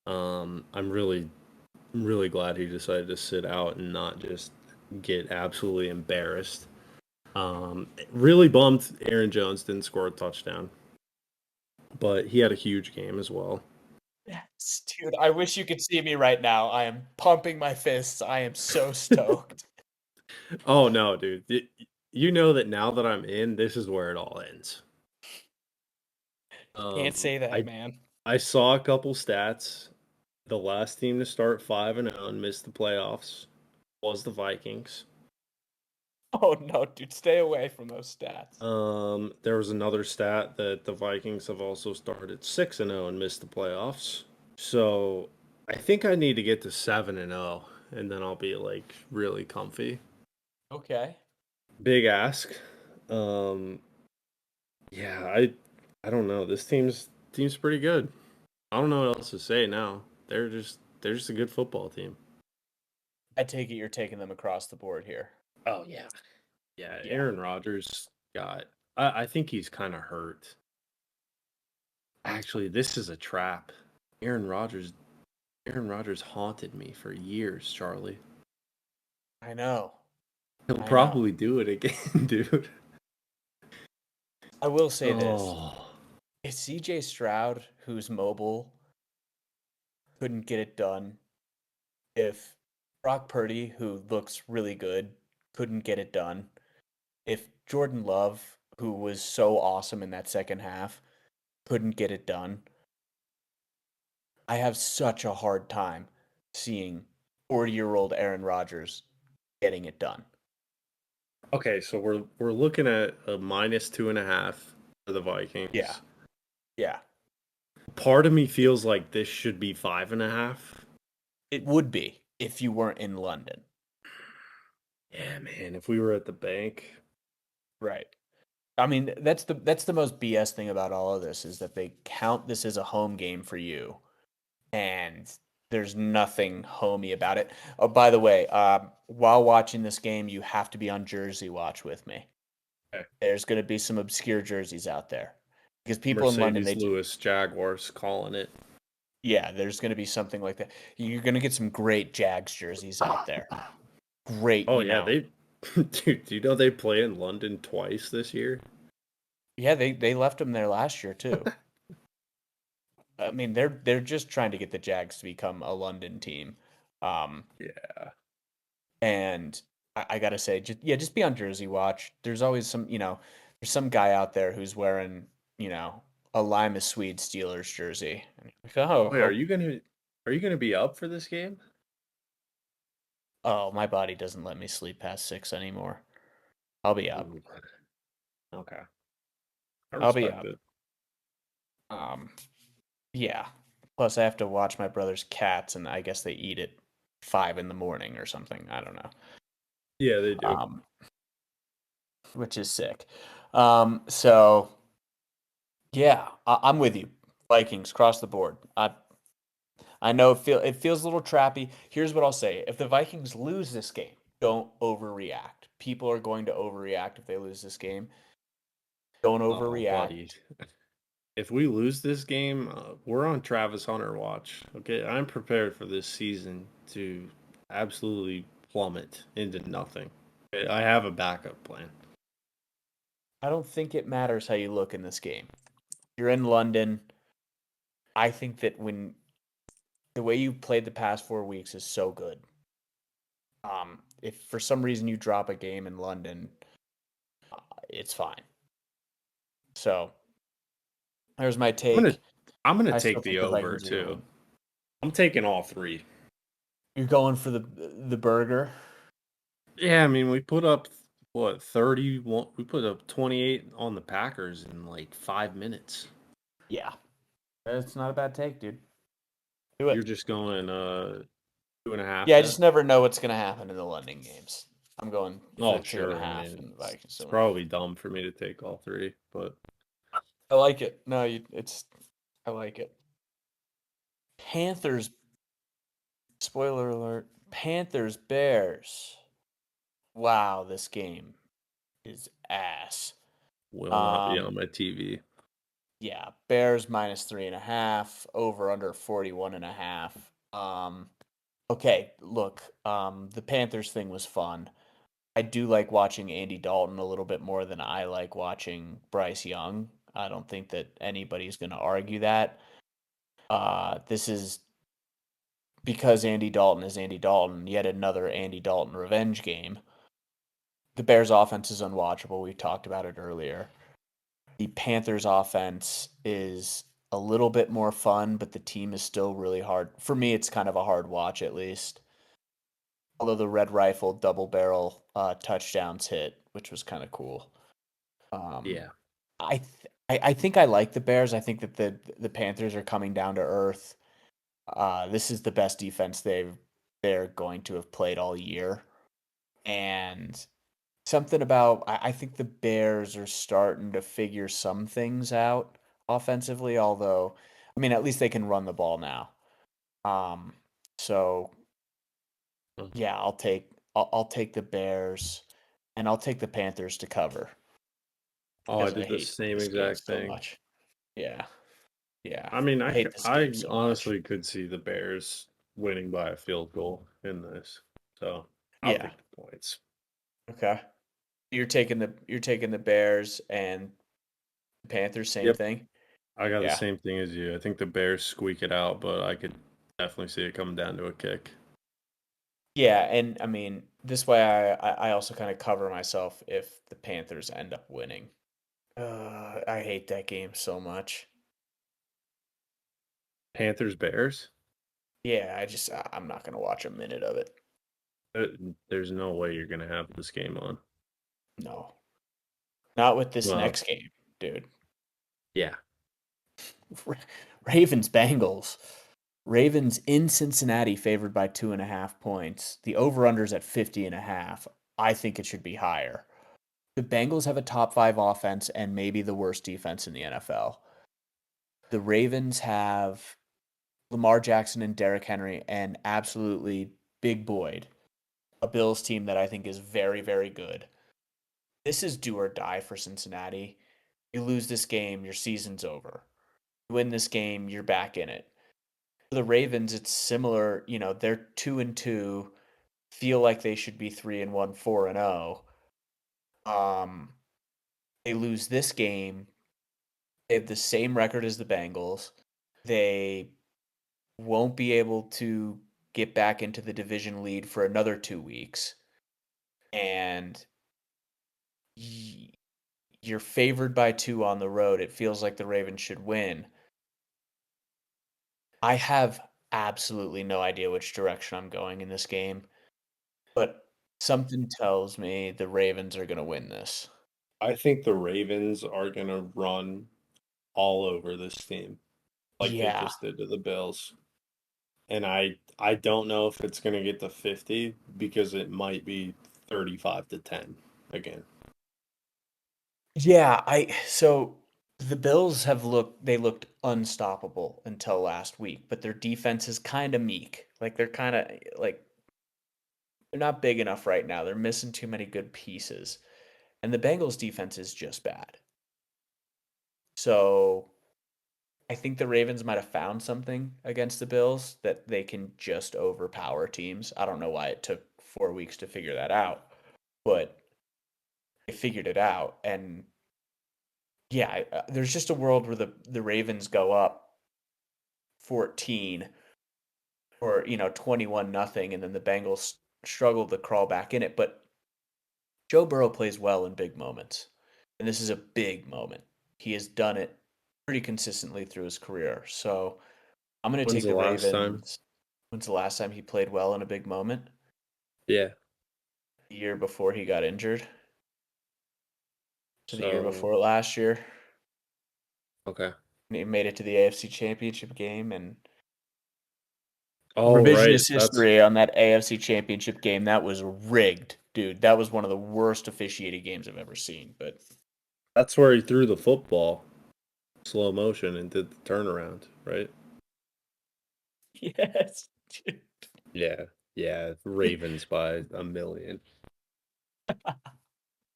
I'm really glad he decided to sit out and not just get absolutely embarrassed. Really bummed Aaron Jones didn't score a touchdown, but he had a huge game as well. Yes, dude, I wish you could see me right now. I am pumping my fists. I am so stoked. Oh no, dude. You know that now that I'm in, this is where it all ends. Can't say that, I man. I saw a couple stats. The last team to start 5-0 and miss the playoffs was the Vikings. Oh no, dude, stay away from those stats. There was another stat that the Vikings have also started 6-0 and missed the playoffs. So I think I need to get to 7-0 and then I'll be like really comfy. Okay. Big ask. Um, yeah, I don't know. This team's pretty good. I don't know what else to say now. They're just a good football team. I take it you're taking them across the board here. Oh yeah. Yeah, Yeah. Aaron Rodgers got I think he's kind of hurt. Actually, this is a trap. Aaron Rodgers Aaron Rodgers haunted me for years, Charlie. I know. He'll I know. probably do it again, dude. I will say this. Oh. If CJ Stroud, who's mobile, couldn't get it done, if Brock Purdy, who looks really good, couldn't get it done, if Jordan Love, who was so awesome in that second half, couldn't get it done, I have such a hard time seeing 40-year-old Aaron Rodgers getting it done. Okay, so we're looking at a -2.5 for the Yeah. Vikings. Yeah. Part of me feels like this should be 5.5. It would be if you weren't in London. Yeah, man, if we were at the bank. Right. I mean, that's the most BS thing about all of this is that they count this as a home game for you, and there's nothing homey about it. Oh, by the way, while watching this game, you have to be on Jersey watch with me. Okay. There's going to be some obscure jerseys out there because people in London, Mercedes Lewis Jaguars calling it. yeah, there's going to be something like that. You're going to get some great Jags jerseys out there. Great, Oh yeah, they dude, do you know they play in London twice this year? Yeah, they left them there last year too. I mean, they're just trying to get the Jags to become a London team. Um, Yeah. and I gotta say, just be on Jersey watch. There's always there's some guy out there who's wearing, a Lima Swede Steelers jersey. And you're like, Wait, oh, are you gonna be up for this game? oh, my body doesn't let me sleep past 6 anymore. I'll be up. Ooh, okay. I I'll be respect up. it. Um, yeah. Plus, I have to watch my brother's cats, and I guess they eat at 5 in the morning or something. I don't know. Yeah, they do. Um, which is sick. So yeah, I'm with you. Vikings across the board. I know it feels a little trappy. Here's what I'll say: if the Vikings lose this game, don't overreact. People are going to overreact if they lose this game. Don't Oh, buddy. overreact. If we lose this game, we're on Travis Hunter watch. Okay, I'm prepared for this season to absolutely plummet into nothing. Okay, I have a backup plan. I don't think it matters how you look in this game. You're in London. I think that when the way you played the past 4 weeks is so good. If for some reason you drop a game in London, it's fine. So there's my I'm gonna take. I'm gonna I still take the think the over Vikings are going to too. win. I'm taking all three. You're going for the burger? Yeah, I mean we put up what 31. We put up 28 on the Packers in like 5 minutes. Yeah. It's not a bad take, dude. Do You're it. just going 2.5 Yeah, I then. just never know what's going to happen in the London games. I'm going for Oh, two and a sure. I half, mean, and the Vikings it's to win. probably dumb for me to take all three, but I like it. No, I like it. Panthers. Spoiler alert. Panthers Bears. Wow, this game is ass. Will not be Um, on my TV. yeah, Bears minus 3.5, over under 41.5. Okay, look, the Panthers thing was fun. I do like watching Andy Dalton a little bit more than I like watching Bryce Young. I don't think that anybody's going to argue that. This is because Andy Dalton is Andy Dalton, yet another Andy Dalton revenge game. The Bears' offense is unwatchable. We talked about it earlier. The Panthers' offense is a little bit more fun, but the team is still really hard. For me, it's kind of a hard watch, at least. Although the Red Rifle double barrel touchdowns hit, which was kind of cool. Um, Yeah. I think I like the Bears. I think that the Panthers are coming down to earth. This is the best defense they're going to have played all year, and something about I think the Bears are starting to figure some things out offensively. Although, I mean, at least they can run the ball now. Um, so Oh, yeah, I'll take the Bears, and I'll take the Panthers to cover I because I did the hate same this game exact so thing. much. Yeah, yeah, I mean, I hate this game I so much. honestly could see the Bears winning by a field goal in this. So I'll Yeah. take the points. Okay. You're taking the Bears and Panthers, same Yep. thing. I got the Yeah. same thing as you. I think the Bears squeak it out, but I could definitely see it coming down to a kick. Yeah, and I mean, this way I also kind of cover myself if the Panthers end up winning. I hate that game so much. Panthers Bears? Yeah, I'm not gonna watch a minute of it. Uh, There's no way you're gonna have this game on. No, not with this Well, next game, dude. yeah. Ravens Bengals. Ravens in Cincinnati favored by 2.5 points. The over-under's at 50.5. I think it should be higher. The Bengals have a top five offense and maybe the worst defense in the NFL. The Ravens have Lamar Jackson and Derrick Henry and absolutely Big Boyd, a Bills team that I think is very, very good. This is do or die for Cincinnati. You lose this game, your season's over. You win this game, you're back in it. For the Ravens, it's similar. They're 2-2, feel like they should be 3-1, 4-0. They lose this game. They have the same record as the Bengals. They won't be able to get back into the division lead for another 2 weeks. And you're favored by two on the road. It feels like the Ravens should win. I have absolutely no idea which direction I'm going in this game, but something tells me the Ravens are going to win this. I think the Ravens are gonna run all over this team like they Yeah. just did to the Bills. And I don't know if it's gonna get to 50 because it might be 35 to 10 again. Yeah, I so the Bills looked unstoppable until last week, but their defense is kind of meek. Like they're kind of like they're not big enough right now. They're missing too many good pieces. And the Bengals defense is just bad. So, I think the Ravens might have found something against the Bills that they can just overpower teams. I don't know why it took 4 weeks to figure that out, but they figured it out. And yeah, there's just a world where the Ravens go up 14 or 21 nothing, and then the Bengals struggle to crawl back in it. But Joe Burrow plays well in big moments, and this is a big moment. He has done it pretty consistently through his career. So I'm going to When's take the the last time? Ravens. When's the last time he played well in a big moment? Yeah. The year before he got injured, to the year So, before last year. okay. He made it to the AFC Championship game, and Oh, right. revisionist history on that AFC Championship game, that was rigged, dude. That was one of the worst officiated games I've ever seen. But That's where he threw the football slow motion and did the turnaround, right? yes, Yeah. Yeah. Ravens by a million.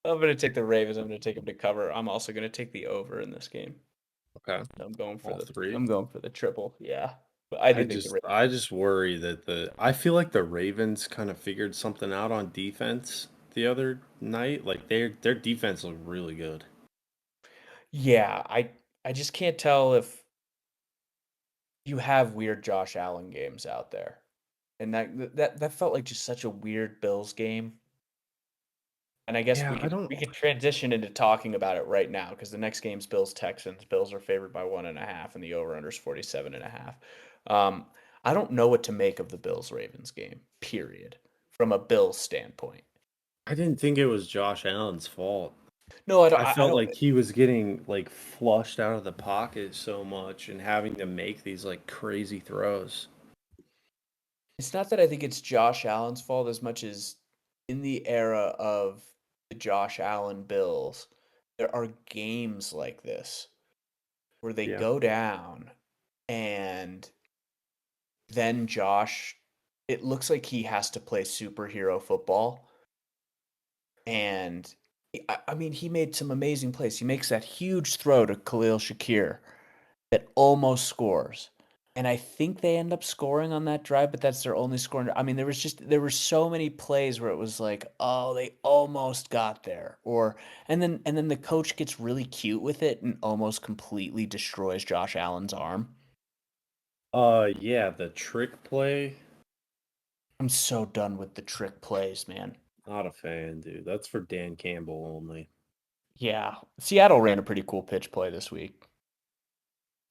I'm going to take the Ravens. I'm going to take them to cover. I'm also going to take the over in this game. Okay. I'm going for All the three. I'm going for the triple. Yeah. But I do think the I Ravens. just worry that I feel like the Ravens kind of figured something out on defense the other night. Like their defense looked really good. Yeah, I just can't tell if you have weird Josh Allen games out there. And that felt like just such a weird Bills game. And I guess Yeah, I don't we could transition into talking about it right now because the next game's Bills Texans. Bills are favored by 1.5, and the over under is 47.5. Um, I don't know what to make of the Bills Ravens game. Period. From a Bills standpoint. I didn't think it was Josh Allen's fault. No, I don't. I I felt don't. like he was getting like flushed out of the pocket so much and having to make these like crazy throws. It's not that I think it's Josh Allen's fault as much as in the era of the Josh Allen Bills, there are games like this where they Yeah. go down and then Josh, it looks like he has to play superhero football. And I mean, he made some amazing plays. He makes that huge throw to Khalil Shakir that almost scores. And I think they end up scoring on that drive, but that's their only scoring. I mean, there were so many plays where it was like, oh, they almost got there. Or and then the coach gets really cute with it and almost completely destroys Josh Allen's arm. Yeah, the trick play. I'm so done with the trick plays, man. Not a fan, dude. That's for Dan Campbell only. Yeah. Seattle ran a pretty cool pitch play this week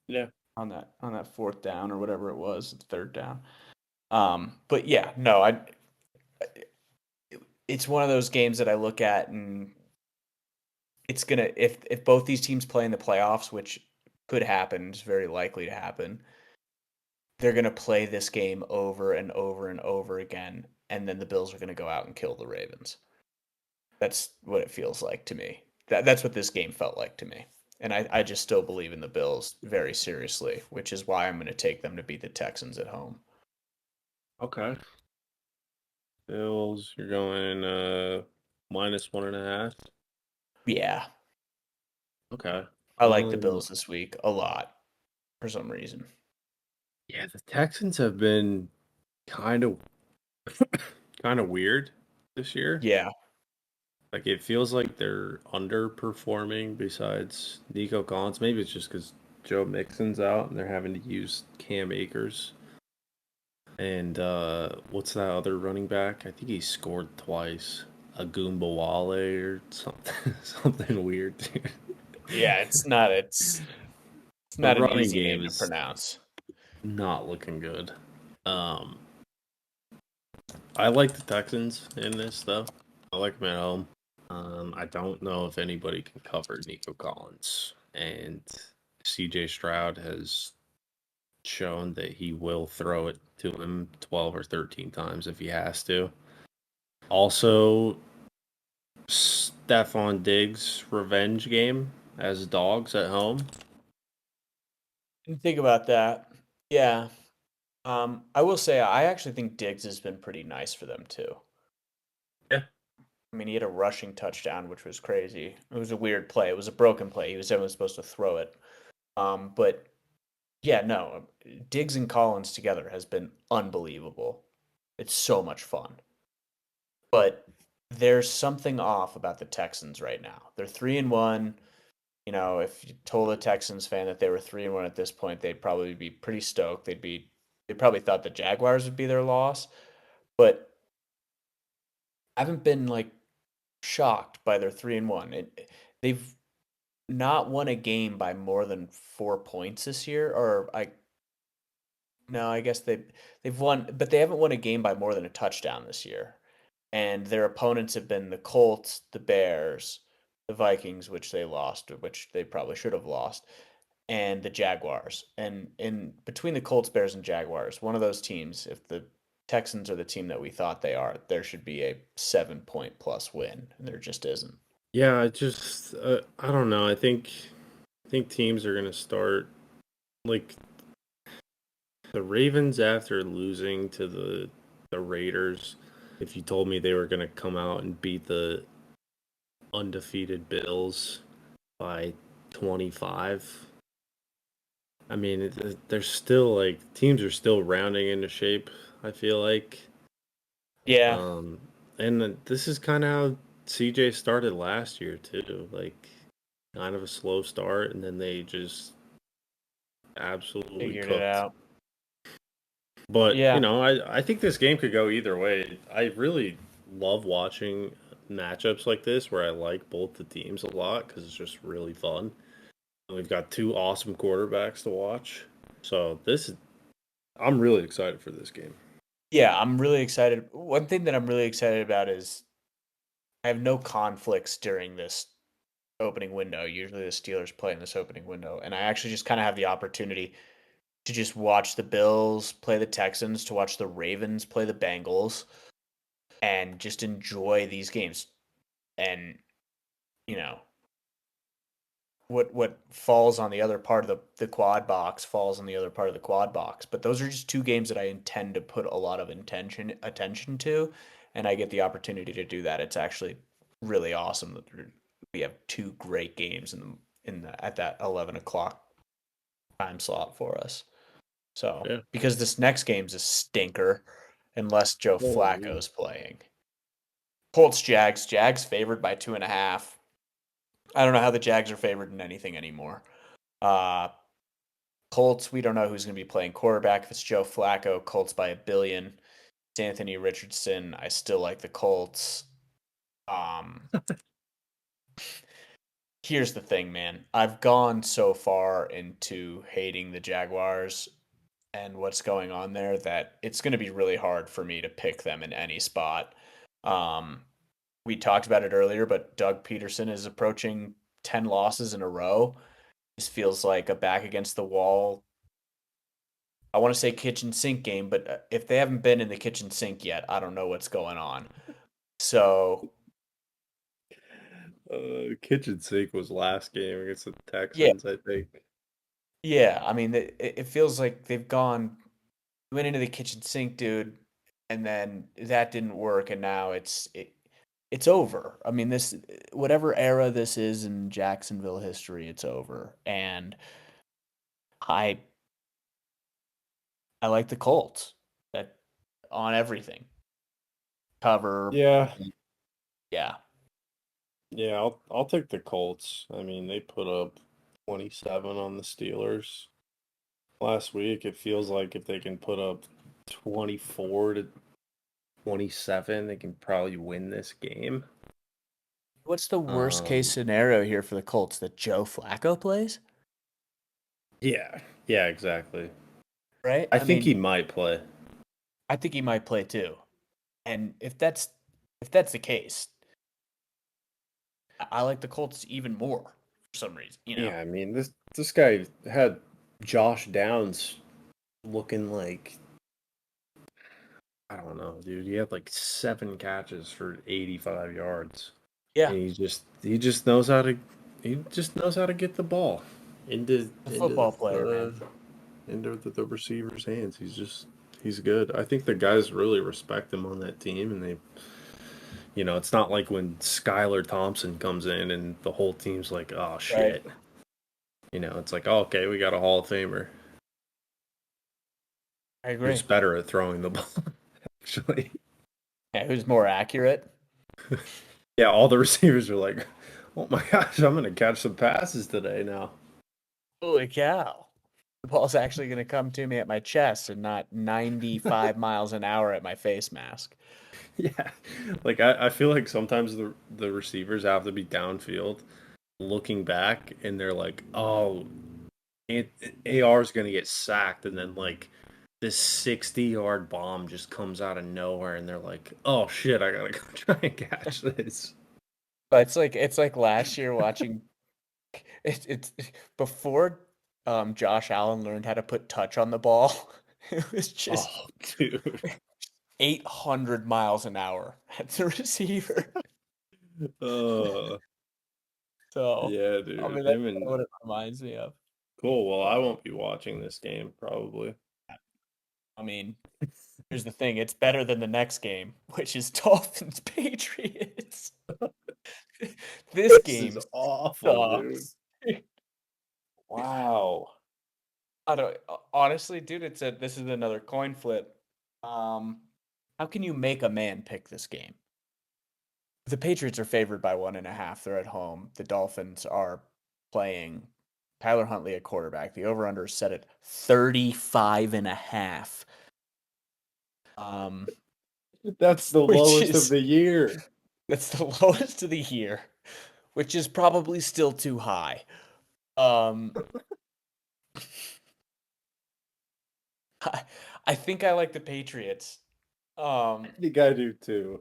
Yeah. on that fourth down or whatever it was, third down. But yeah, no, I it's one of those games that I look at and it's gonna if both these teams play in the playoffs, which could happen, is very likely to happen, they're gonna play this game over and over and over again, and then the Bills are gonna go out and kill the Ravens. That's what it feels like to me. That's what this game felt like to me. And I just still believe in the Bills very seriously, which is why I'm going to take them to beat the Texans at home. Okay. Bills, you're going minus 1.5. Yeah, Okay. I like the Bills this week a lot for some reason. Yeah, the Texans have been kind of kind of weird this year. Yeah, Like it feels like they're underperforming besides Nico Collins. Maybe it's just because Joe Mixon's out and they're having to use Cam Akers. And what's that other running back? I think he scored twice. A Wale or something something weird, dude. yeah, it's The not an running easy game name to is pronounce. not looking good. Um I like the Texans in this though. I like them at home. I don't know if anybody can cover Nico Collins, and CJ Stroud has shown that he will throw it to him 12 or 13 times if he has to. Also, Stephon Diggs' revenge game as dogs at home. And think about that. Yeah. I will say I actually think Diggs has been pretty nice for them too. Yeah. I mean, he had a rushing touchdown, which was crazy. It was a weird play. It was a broken play. He was definitely supposed to throw it. But yeah, no, Diggs and Collins together has been unbelievable. It's so much fun. But there's something off about the Texans right now. They're 3-1. You know, if you told a Texans fan that they were 3-1 at this point, they'd probably be pretty stoked. They probably thought the Jaguars would be their loss, but I haven't been like shocked by their 3-1. They've not won a game by more than 4 points this year, or I no, I guess they've won, but they haven't won a game by more than a touchdown this year. And their opponents have been the Colts, the Bears, the Vikings, which they lost, which they probably should have lost, and the Jaguars. And in between the Colts, Bears, and Jaguars, one of those teams, if the Texans are the team that we thought they are, there should be a 7 point plus win, and there just isn't. Yeah, I don't know. I think teams are gonna start like the Ravens after losing to the Raiders. If you told me they were gonna come out and beat the undefeated Bills by 25. I mean, there's still like teams are still rounding into shape. I feel like, Yeah, um, and this is kind of how CJ started last year too. Like, kind of a slow start, and then they just absolutely figured it cooked. out. But Yeah, I think this game could go either way. I really love watching matchups like this where I like both the teams a lot because it's just really fun. And we've got two awesome quarterbacks to watch. So I'm really excited for this game. yeah, I'm really excited. One thing that I'm really excited about is I have no conflicts during this opening window. Usually the Steelers play in this opening window, and I actually just kind of have the opportunity to just watch the Bills play the Texans, to watch the Ravens play the Bengals, and just enjoy these games. And you know what falls on the other part of the quad box falls on the other part of the quad box. But those are just two games that I intend to put a lot of attention to, and I get the opportunity to do that. It's actually really awesome that we have two great games in the at that 11 o'clock time slot for us. So Yeah. because this next game's a stinker, unless Joe Holy. Flacco's playing. Colts Jags. Jags favored by 2.5. I don't know how the Jags are favored in anything anymore. Uh, Colts, we don't know who's going to be playing quarterback. If it's Joe Flacco, Colts by a billion. It's Anthony Richardson. I still like the Colts. Um, Here's the thing, man. I've gone so far into hating the Jaguars and what's going on there that it's going to be really hard for me to pick them in any spot. Um, we talked about it earlier, but Doug Peterson is approaching 10 losses in a row. This feels like a back against the wall. I want to say kitchen sink game, but if they haven't been in the kitchen sink yet, I don't know what's going on. So, Kitchen sink was last game against the yeah, Texans, I think. yeah. I mean, it feels like they've went into the kitchen sink, dude, and then that didn't work, and now it's over. I mean, this whatever era this is in Jacksonville history, it's over. And I I like the Colts that on everything. Cover, Yeah, yeah. yeah, I'll take the Colts. I mean, they put up 27 on the Steelers last week. It feels like if they can put up 24 to 27, they can probably win this game. What's the worst case Um, scenario here for the Colts that Joe Flacco plays? yeah, yeah, exactly. Right? I I think mean, he might play. I think he might play too. And if that's the case, I like the Colts even more for some reason. Yeah, I mean this guy had Josh Downs looking like I don't know, dude. He had like 7 catches for 85 yards. Yeah, And he just knows how to get the ball into the into football player, man. the receiver's hands. He's good. I think the guys really respect him on that team, and it's not like when Skylar Thompson comes in and the whole team's like, oh Right. shit. It's like, oh, okay, we got a Hall of Famer I who's agree. better at throwing the ball. Actually, Yeah, who's more accurate? yeah, all the receivers are like, oh my gosh, I'm gonna catch some passes today now. Holy cow. The ball's actually going to come to me at my chest and not 95 miles an hour at my face mask. Yeah, like I feel like sometimes the receivers have to be downfield, looking back, and they're like, "Oh, AR is gonna get sacked," and then like this 60-yard bomb just comes out of nowhere, and they're like, "Oh shit, I gotta go try and catch this." But it's like last year watching it's before Josh Allen learned how to put touch on the ball. It was just Oh, dude. 800 miles an hour at the receiver. Uh, So, yeah, I dude. mean, that's Him and what it reminds me of. cool. Well, I But, won't be watching this game probably. I mean, here's the thing, it's better than the next game, which is Dolphins Patriots. This This is game awful, dude. sucks. Wow. I don't honestly, dude, this is another coin flip. Um, how can you make a man pick this game? The Patriots are favored by 1.5. They're at home. The Dolphins are playing Tyler Huntley at quarterback. The over-under is set at 35.5. Um, That's the which lowest of is the year. that's the lowest of the year, which is probably still too high. Um, I, I think I like the Patriots. I Um, think I do too.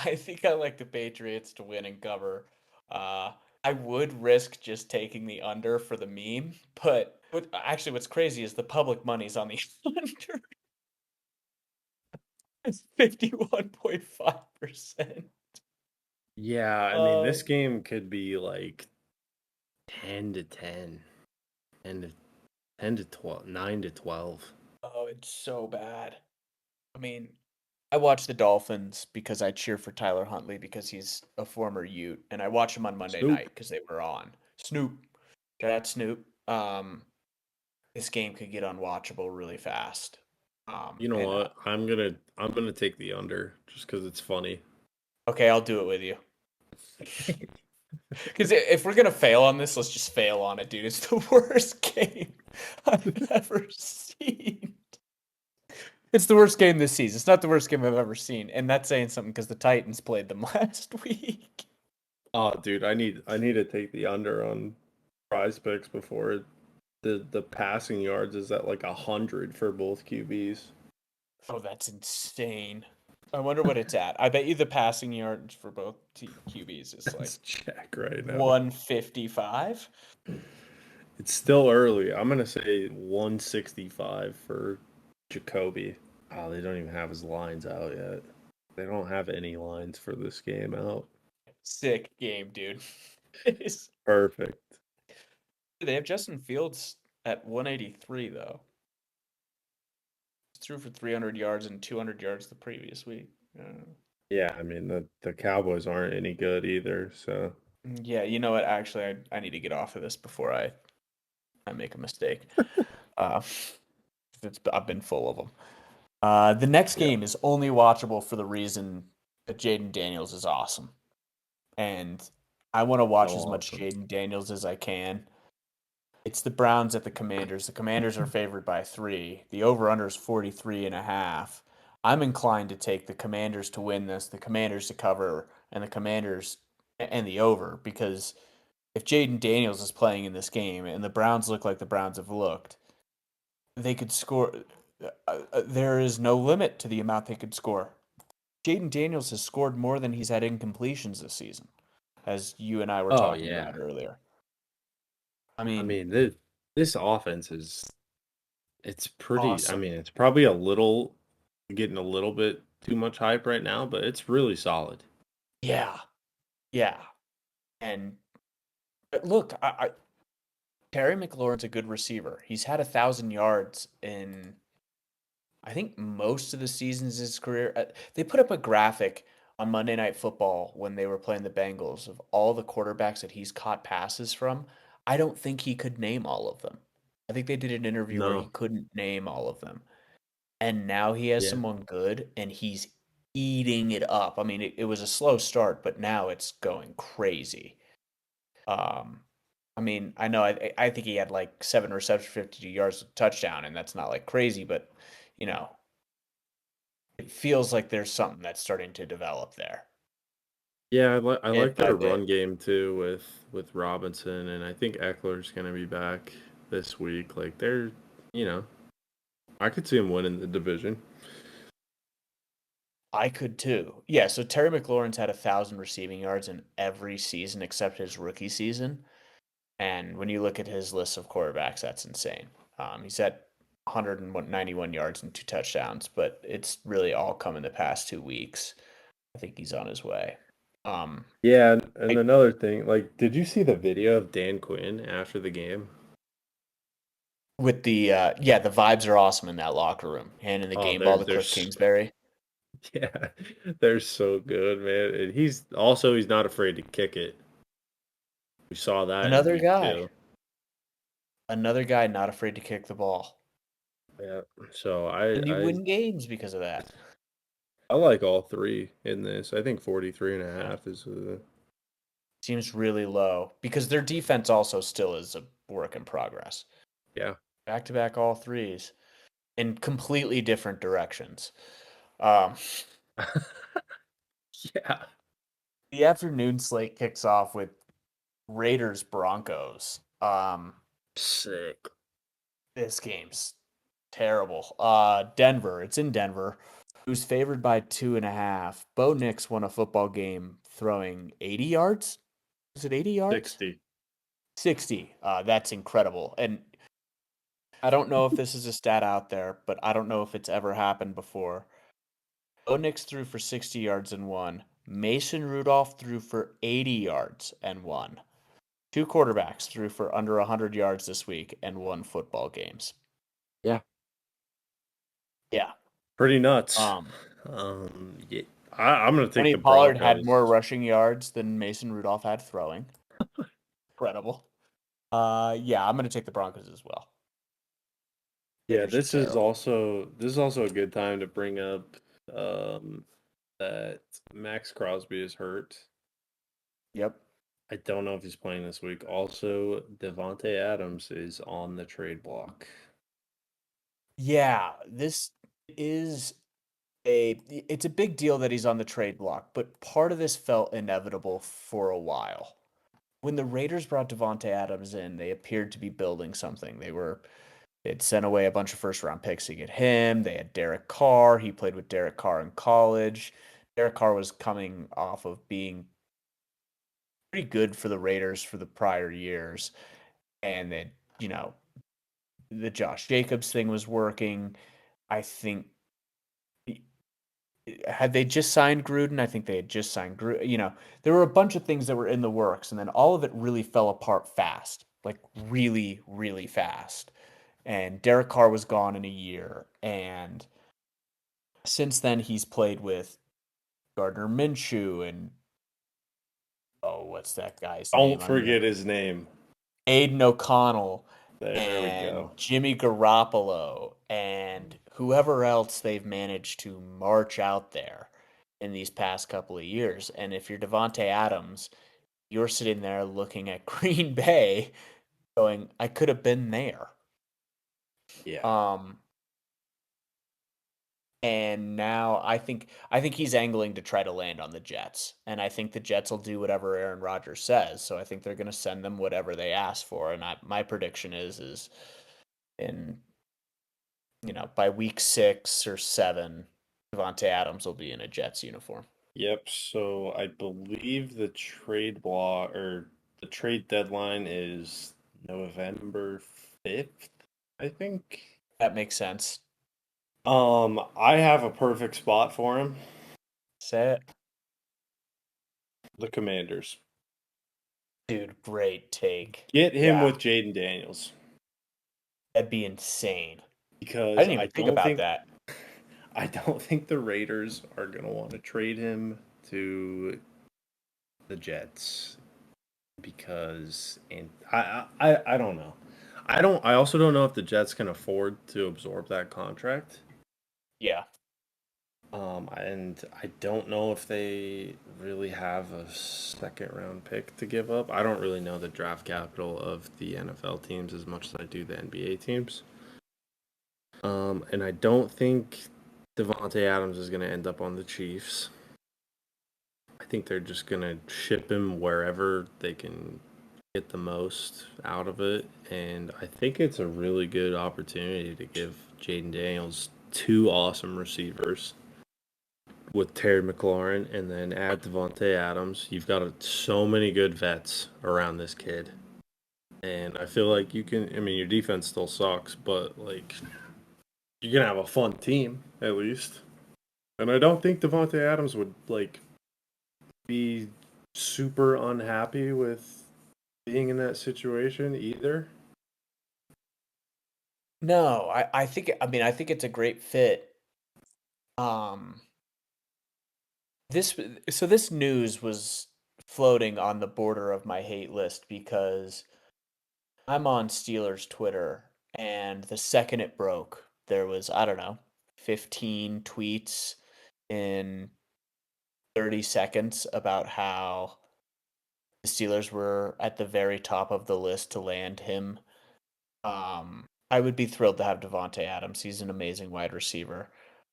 I think I like the Patriots to win and cover. Uh, I would risk just taking the under for the meme, but what's crazy is the public money's on the under. It's 51.5%. Yeah, I mean, this Um, game could be like 10 to 10, 10 to 10 to 12, 9 to 12. oh, it's so bad. I mean, I watch the Dolphins because I cheer for Tyler Huntley because he's a former Ute, and I watch him on Monday Snoop. night because they were on. Snoop, shout out Snoop. This game could get unwatchable really fast. You know And what? I'm gonna take the under just because it's funny. Okay, I'll do it with you. Because if we're gonna fail on this, let's just fail on it, dude. It's the worst game I've ever seen. It's the worst game this season. It's not the worst game I've ever seen, and that's saying something because the Titans played them last week. Oh, dude, I need to take the under on Prize Picks before the passing yards is at like 100 for both QBs. Oh, that's insane. I wonder what it's at. I bet you the passing yards for both QBs is like Let's check right now. 155. It's still early. I'm gonna say 165 for Jacoby. Oh, they don't even have his lines out yet. They don't have any lines for this game out. Sick game, dude. Perfect. They have Justin Fields at 183 though. He threw for 300 yards and 200 yards the previous week. Yeah, I mean the Cowboys aren't any good either, so Yeah, you know what? Actually, I need to get off of this before I make a mistake. Uh, I've been full of them. The next yeah, game is only watchable for the reason that Jaden Daniels is awesome, and I want to so watch as much awesome. Jaden Daniels as I can. It's the Browns at the Commanders. The Commanders are favored by 3. The over-under is 43.5. I'm inclined to take the Commanders to win this, the Commanders to cover, and the Commanders and the over because if Jaden Daniels is playing in this game and the Browns look like the Browns have looked, they could score. There is no limit to the amount they could score. Jaden Daniels has scored more than he's had incompletions this season, as you and I were Oh talking yeah. about earlier. I I mean, mean this offense is it's pretty. I awesome. mean, it's probably a little getting a little bit too much hype right now, but it's really solid. Yeah, yeah. And but look, Terry McLaurin's a good receiver. He's had 1,000 yards in I think most of the seasons of his career. They put up a graphic on Monday Night Football when they were playing the Bengals of all the quarterbacks that he's caught passes from. I don't think he could name all of them. I think they did an interview where he No. couldn't name all of them. And now he has Yeah. someone good and he's eating it up. I mean, it was a slow start, but now it's going crazy. Um, I mean, I know I think he had like 7 receptions, 52 yards, touchdown, and that's not like crazy, but you know, it feels like there's something that's starting to develop there. Yeah, I like Bit by their bit. run game too with Robinson, and I think Eckler's gonna be back this week. Like they're, you know, I could see him winning the division. I could too. Yeah, so Terry McLaurin's had 1,000 receiving yards in every season except his rookie season. And when you look at his list of quarterbacks, that's insane. He's at 191 yards and 2 touchdowns, but it's really all come in the past 2 weeks. I think he's on his way. Um, Yeah, and I, another thing, like, did you see the video of Dan Quinn after the game? with the yeah, the vibes are awesome in that locker room. Handing the Oh, game ball to they're Cliff Kingsbury. Yeah, they're so good, man. And he's not afraid to kick it. We saw that in Another week guy. 2. Another guy not afraid to kick the ball. Yeah. So And you win games because of that. I like all three in this. I think 43.5 is Seems really low because their defense also still is a work in progress. yeah. Back to back all threes in completely different directions. Um, Yeah. the afternoon slate kicks off with Raiders Broncos. Sick. This game's terrible. Denver. It's in Denver. Who's favored by 2.5. Bo Nix won a football game throwing 80 yards. Is it 80 yards? 60. 60. That's incredible. And I don't know if this is a stat out there, but I don't know if it's ever happened before. Bo Nix threw for 60 yards and won. Mason Rudolph threw for 80 yards and won. Two quarterbacks threw for under 100 yards this week and won football games. Yeah. Yeah. Pretty nuts. Um, Yeah, I'm gonna take Tony the Pollard had more Broncos. rushing yards than Mason Rudolph had throwing. Incredible. Yeah, I'm going to take the Broncos as well. Yeah, Raiders are terrible. this is also a good time to bring up that Max Crosby is hurt. Yep. I don't know if he's playing this week. Also, Devonte Adams is on the trade block. Yeah, this is it's a big deal that he's on the trade block, but part of this felt inevitable for a while. When the Raiders brought Devonte Adams in, they appeared to be building something. They'd sent away a bunch of first round picks to get him. They had Derek Carr. He played with Derek Carr in college. Derek Carr was coming off of being pretty good for the Raiders for the prior years. And then, you know, the Josh Jacobs thing was working. I think had they just signed Gruden, I think they had just signed Gruden. You know, there were a bunch of things that were in the works, and then all of it really fell apart fast, like really, really fast. And Derek Carr was gone in a year, and since then he's played with Gardner Minshew and what's that guy's Don't name? I'm gonna forget his name. Aiden O'Connell There we and go. Jimmy Garoppolo and whoever else they've managed to march out there in these past couple of years. And if you're Devonte Adams, you're sitting there looking at Green Bay going, I could have been there. Yeah. Um, and now I think he's angling to try to land on the Jets. And I think the Jets will do whatever Aaron Rodgers says. So I think they're gonna send them whatever they ask for. And my prediction is in by week 6 or 7, Devonte Adams will be in a Jets uniform. Yep. So I believe the trade block or the trade deadline is November 5th, I think. That makes sense. I have a perfect spot for him. Say it. The Commanders. Dude, great take. Get him Yeah, with Jaden Daniels that'd be insane. I because didn't even think about that. I don't think the Raiders are gonna want to trade him to the Jets because and I don't know. I also don't know if the Jets can afford to absorb that contract. Yeah. And I don't know if they really have a second round pick to give up. I don't really know the draft capital of the NFL teams as much as I do the NBA teams. And I don't think Devonte Adams is going to end up on the Chiefs. I think they're just going to ship him wherever they can get the most out of it. And I think it's a really good opportunity to give Jaden Daniels two awesome receivers with Terry McLaurin and then add Devonte Adams. You've got so many good vets around this kid. And I feel like you can, I mean, your defense still sucks, but like you can have a fun team at least. And I don't think Devonte Adams would like be super unhappy with being in that situation either. No, I think it's a great fit. This this news was floating on the border of my hate list because I'm on Steelers Twitter, and the second it broke, there was, I don't know, 15 tweets in 30 seconds about how the Steelers were at the very top of the list to land him. I would be thrilled to have Devontae Adams. He's an amazing wide receiver.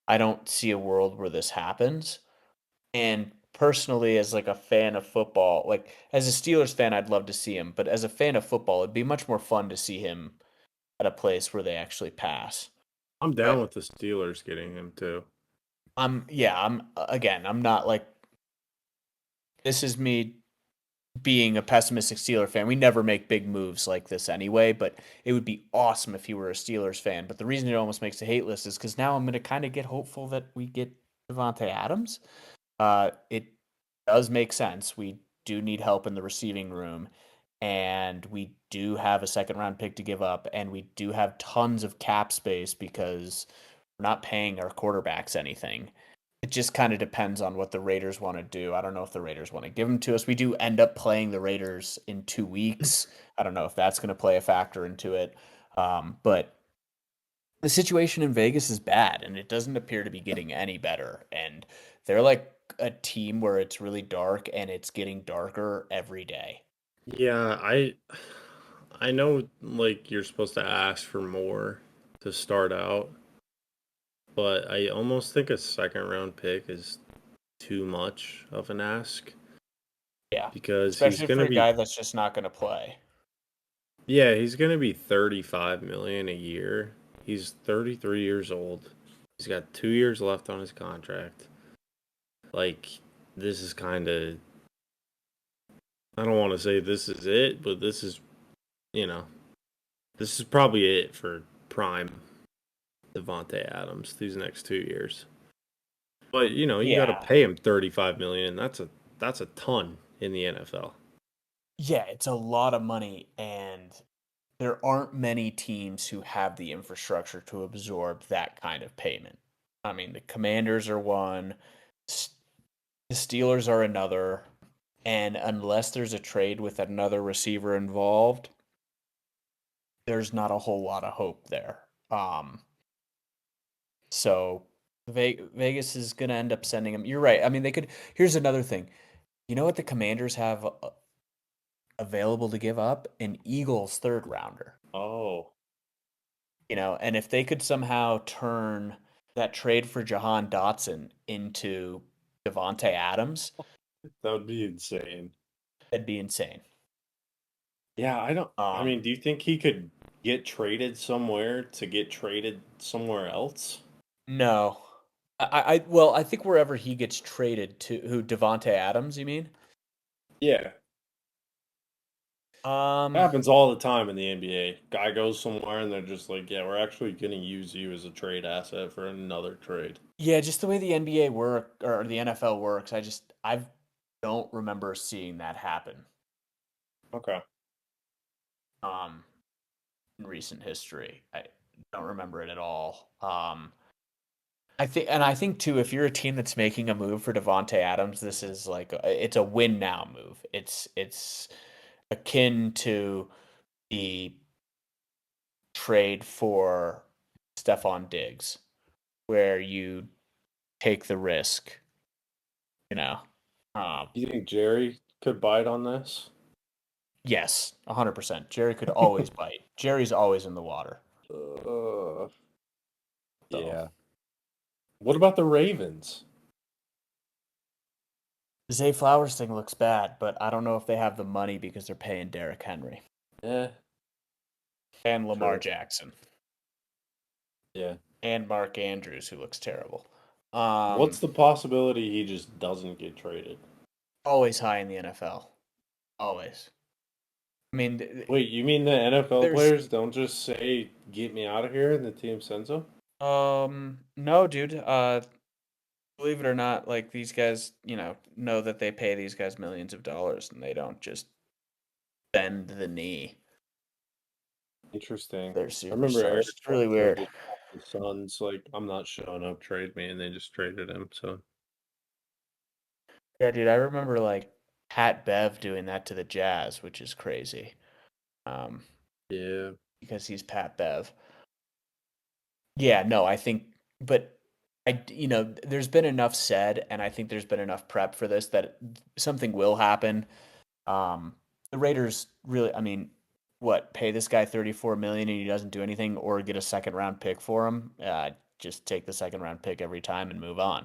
I don't see a world where this happens. And personally, as like a fan of football, like as a Steelers fan, I'd love to see him. But as a fan of football, it'd be much more fun to see him at a place where they actually pass. I'm down But with the Steelers getting him too. I'm not like, this is me being a pessimistic Steeler fan. We never make big moves like this anyway, but it would be awesome if you were a Steelers fan. But the reason it almost makes a hate list is because now I'm going to kind of get hopeful that we get Devontae Adams. It does make sense. We do need help in the receiving room, and we do have a second round pick to give up, and we do have tons of cap space because we're not paying our quarterbacks anything. It just kind of depends on what the Raiders want to do. I don't know if the Raiders want to give them to us. We do end up playing the Raiders in 2 weeks. I don't know if that's going to play a factor into it. But the situation in Vegas is bad, and it doesn't appear to be getting any better. And they're like a team where it's really dark, and it's getting darker every day. Yeah, I know like you're supposed to ask for more to start out, but I almost think a second round pick is too much of an ask Yeah, because he's especially going for to a be guy that's just not going to play. yeah, he's going to be 35 million a year. He's 33 years old. He's got 2 years left on his contract. Like this is kind of I don't want to say this is it, but this is, you know, this is probably it for prime Devontae Adams these next 2 years. But you got to Yeah, pay him 35 million. That's a ton in the NFL. yeah, it's a lot of money, and there aren't many teams who have the infrastructure to absorb that kind of payment. I mean, the Commanders are one, the Steelers are another, and unless there's a trade with another receiver involved, there's not a whole lot of hope there. So Vegas is going to end up sending him. You're right. I mean, they could. Here's another thing. You know what the Commanders have available to give up? An Eagles third rounder. Oh, And if they could somehow turn that trade for Jahan Dotson into Devonte Adams, that would be insane. that'd be insane. Yeah, I don't. I Um, mean, do you think he could get traded somewhere to get traded somewhere else? no, well, I think wherever he gets traded to, who Devonte Adams, you mean? Yeah, Um, happens all the time in the NBA. Guy goes somewhere and they're just like, "Yeah, we're actually going to use you as a trade asset for another trade." yeah, just the way the NBA work or the NFL works, I don't remember seeing that happen. Okay. Um, in recent history, I don't remember it at all. I think too, if you're a team that's making a move for Devonte Adams, this is like it's a win now move. It's akin to the trade for Stephon Diggs, where you take the risk, you know. Um, You think Jerry could bite on this? yes, 100%. Jerry could always bite. Jerry's always in the water. uh, So yeah. What about the Ravens? the Zay Flowers thing looks bad, but I don't know if they have the money because they're paying Derrick Henry Eh, and Lamar true. Jackson Yeah. and Mark Andrews, who looks terrible. What's the possibility he just doesn't get traded? Always high in the NFL. Always. I mean, Wait, you mean the NFL there's players don't just say, "Get me out of here," and the team sends them? no, dude. Believe it or not, like these guys, know that they pay these guys millions of dollars, and they don't just bend the knee. Interesting. They're I remember superstars. Eric It's really Bledsoe weird. just told the Suns, like, "I'm not showing up, trade me," and they just traded him. So Yeah, dude, I remember like Pat Bev doing that to the Jazz, which is crazy. Um, Yeah. because he's Pat Bev. Yeah, no, I think, but there's been enough said, and I think there's been enough prep for this that something will happen. Um, the Raiders really, I mean, what, pay this guy 34 million and he doesn't do anything, or get a second round pick for him? Just take the second round pick every time and move on.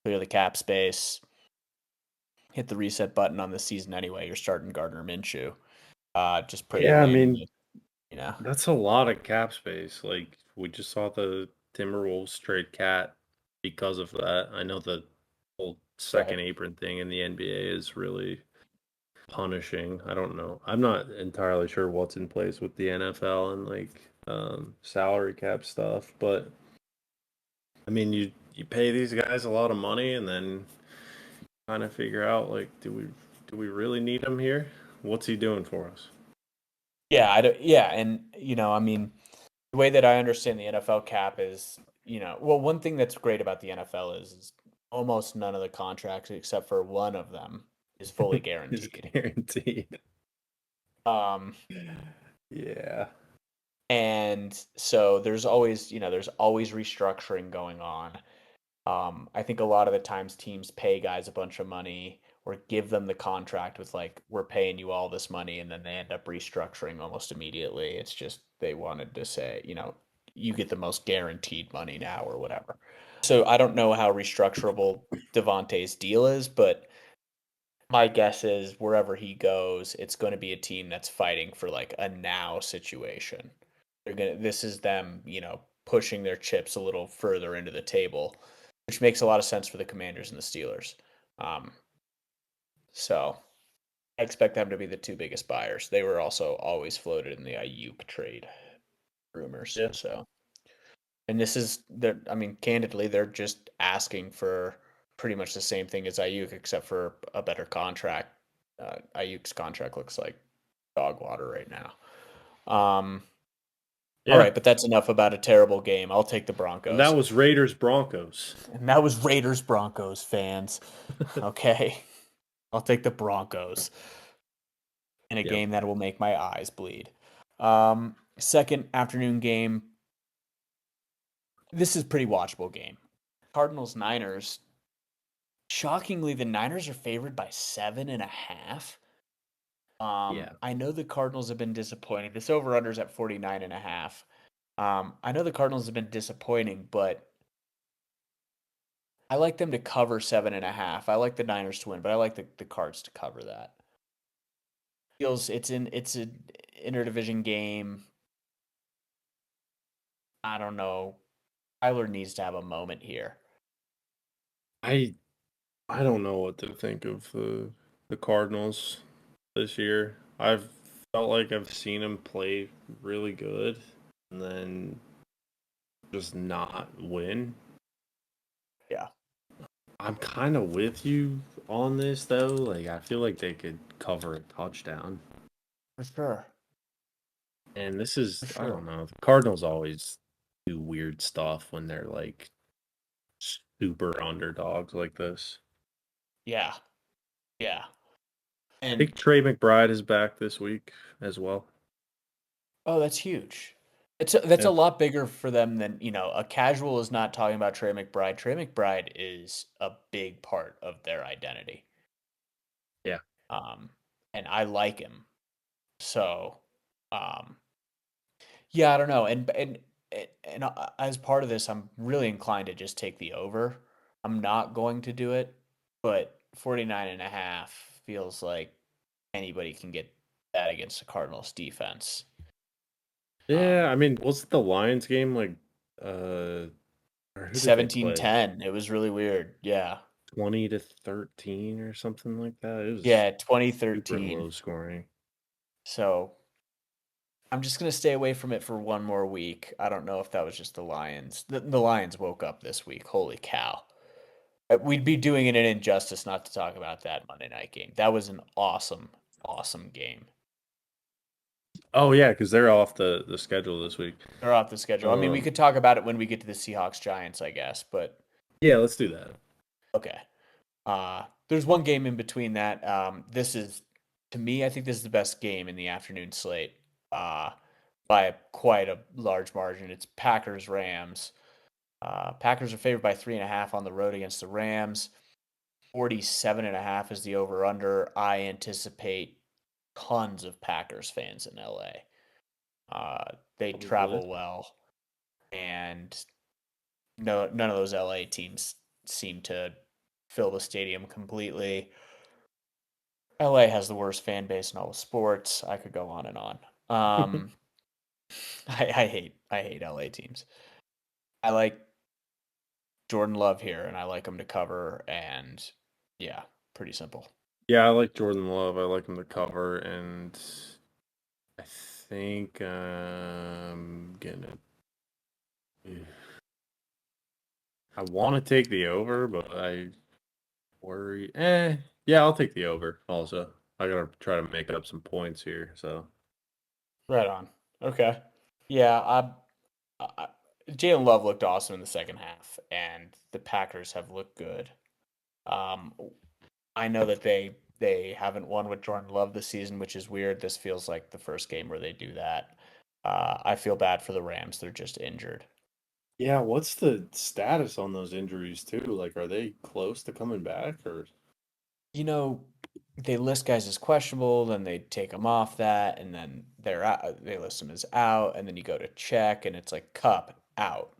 Clear the cap space, hit the reset button on the season anyway. You're starting Gardner Minshew. Just pretty Yeah, I lame, mean, you know. that's a lot of cap space. Like we just saw the Timberwolves trade Cat because of that. I know the whole Right. second apron thing in the NBA is really punishing. I don't know. I'm not entirely sure what's in place with the NFL and like salary cap stuff, but I mean you pay these guys a lot of money and then kind of figure out like do we really need him here? What's he doing for us? Yeah, I don't, yeah, and I mean, the way that I understand the NFL cap is, well, one thing that's great about the NFL is almost none of the contracts except for one of them is fully Is guaranteed. guaranteed. Um, Yeah. and so there's always restructuring going on. I think a lot of the times teams pay guys a bunch of money or give them the contract with like, we're paying you all this money, and then they end up restructuring almost immediately. It's just they wanted to say, you get the most guaranteed money now or whatever. So I don't know how restructurable Devontae's deal is, but my guess is wherever he goes, it's going to be a team that's fighting for like a now situation. This is them, pushing their chips a little further into the table, which makes a lot of sense for the Commanders and the Steelers. Um, so I expect them to be the two biggest buyers. They were also always floated in the Ayuk trade rumors. Yeah. So, and this is I mean, candidly, they're just asking for pretty much the same thing as Ayuk, except for a better contract. Ayuk's contract looks like dog water right now. All Yeah. right, but that's enough about a terrible game. I'll take the And that Broncos. was Raiders Broncos. And that was Raiders Broncos fans. Okay. I'll take the Broncos in a Yep. game that will make my eyes bleed. Second afternoon game. This is a pretty watchable game. Cardinals Niners. Shockingly, the Niners are favored by 7.5. Yeah. I know the Cardinals have been disappointing. This over unders at 49.5. I know the Cardinals have been disappointing, but I like them to cover 7.5. I like the Niners to win, but I like the Cards to cover that. Feels it's an interdivision game. I don't know. Tyler needs to have a moment here. I I don't know what to think of the Cardinals this year. I've felt like I've seen him play really good and then just not win. Yeah, I'm kind of with you on this though. Like I feel like they could cover a touchdown. for sure. And this is For I don't sure. know. The Cardinals always do weird stuff when they're like super underdogs like this. Yeah. Yeah. I And think Trey McBride is back this week as well. oh, that's huge. That's a Yeah. lot bigger for them than, a casual is not talking about Trey McBride. Trey McBride is a big part of their identity. Yeah. Um, and I like him. So, um, yeah, I don't know. And as part of this, I'm really inclined to just take the over. I'm not going to do it, but 49.5 feels like anybody can get that against the Cardinals defense. Yeah, Um, I mean, was it the Lions game like uh or who did they play? 17-10. It was really weird. Yeah. 20-13 or something like that. It was Yeah, super 2013. low scoring. So I'm just gonna stay away from it for one more week. I don't know if that was just the Lions. The Lions woke up this week. Holy cow. We'd be doing it an injustice not to talk about that Monday night game. That was an awesome, awesome game. Oh yeah, because they're off the schedule this week. They're off the schedule. I mean, we Um, could talk about it when we get to the Seahawks Giants, I guess, but yeah, let's do that. okay. there's one game in between that. This is, to me, I think this is the best game in the afternoon slate uh, by quite a large margin. It's Packers Rams. Packers are favored by 3.5 on the road against the Rams. 47.5 is the over under. I anticipate tons of Packers fans in LA. They Probably. travel well, and no, none of those LA teams seem to fill the stadium completely. LA has the worst fan base in all of sports. I could go on and on. Um, I hate LA teams. I like Jordan Love here, and I like him to cover. And yeah, pretty simple. Yeah, I like Jordan Love. I like him to cover, and I think I'm gonna. I want to take the over, but I worry. Yeah, I'll take the over. Also, I gotta try to make up some points here. So Right on. Okay. Yeah, I Jalen Love looked awesome in the second half, and the Packers have looked good. Um, I know that they haven't won with Jordan Love this season, which is weird. This feels like the first game where they do that. I feel bad for the Rams. They're just injured. yeah, what's the status on those injuries too? Like, are they close to coming back or? You know, they list guys as questionable, then they take them off that, and then they're out, they list them as out, and then you go to check, and it's like Cup out,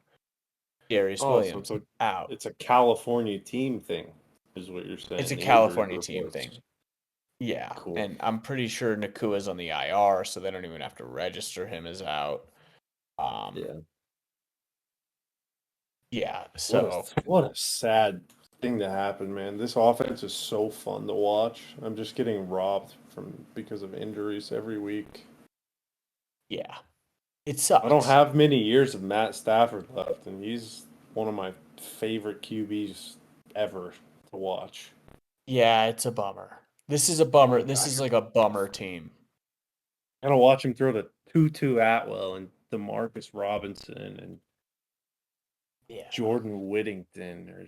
Darius Oh, so Williams out. it's a California team thing, is what you're It's saying. a The injury California team reports. thing. Yeah, Cool. and I'm pretty sure Nakua's on the IR, so they don't even have to register him as out. Um, Yeah. yeah, What so a sad thing to happen, man. This offense is so fun to watch. I'm just getting robbed from because of injuries every week. yeah, it I don't sucks. have many years of Matt Stafford left, and he's one of my favorite QBs ever to watch. Yeah, it's a bummer. This is a bummer. This is Packers. like a bummer team. I gotta watch him throw to Tutu Atwell and Demarcus Robinson and Yeah, Jordan Whittington or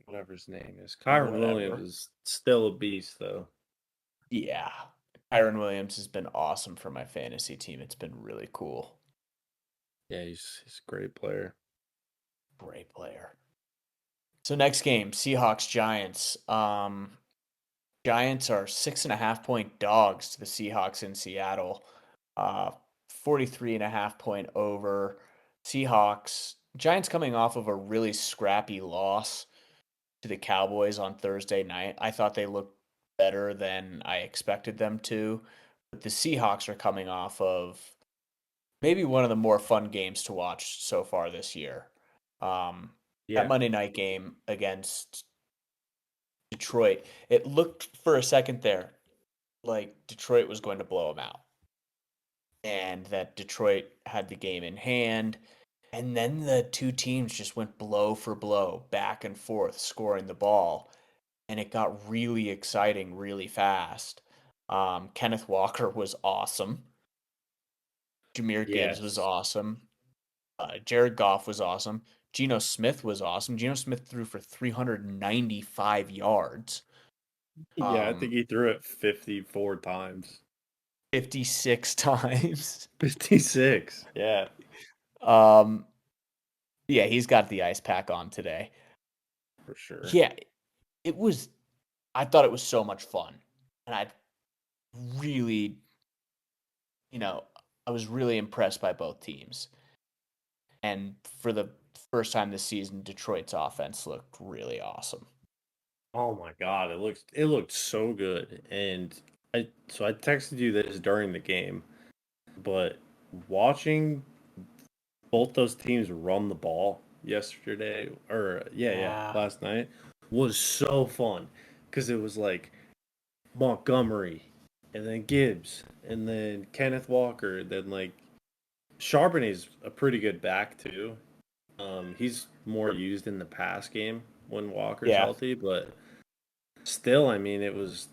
whatever his name is. Kyron Williams whatever. is still a beast, though. Yeah, Kyron Williams has been awesome for my fantasy team. It's been really cool. Yeah, he's a great player. Great player. So next game, Seahawks Giants. Giants are 6.5 point dogs to the Seahawks in Seattle. 43.5 point over. Seahawks, Giants coming off of a really scrappy loss to the Cowboys on Thursday night. I thought they looked better than I expected them to. But the Seahawks are coming off of maybe one of the more fun games to watch so far this year. Um, that Yeah. Monday night game against Detroit, it looked for a second there like Detroit was going to blow them out and that Detroit had the game in hand. And then the two teams just went blow for blow, back and forth, scoring the ball. And it got really exciting really fast. Kenneth Walker was awesome. Jameer Gibbs was Yes. awesome. Jared Goff was awesome. Geno Smith was awesome. Geno Smith threw for 395 yards, Yeah, I think he threw it 54 times. 56 times. 56. Yeah, Um, yeah, he's got the ice pack on today. for sure. Yeah, it was. I thought it was so much fun, and I really, you know, I was really impressed by both teams. And for the first time this season, Detroit's offense looked really awesome. Oh my God, it looked so good. And I texted you this during the game, but watching both those teams run the ball yesterday or yeah, Yeah, last night was so fun because it was like Montgomery and then Gibbs and then Kenneth Walker, then like Charbonnet's a pretty good back too. He's more used in the pass game when Walker's yeah. healthy, but still, I mean, it was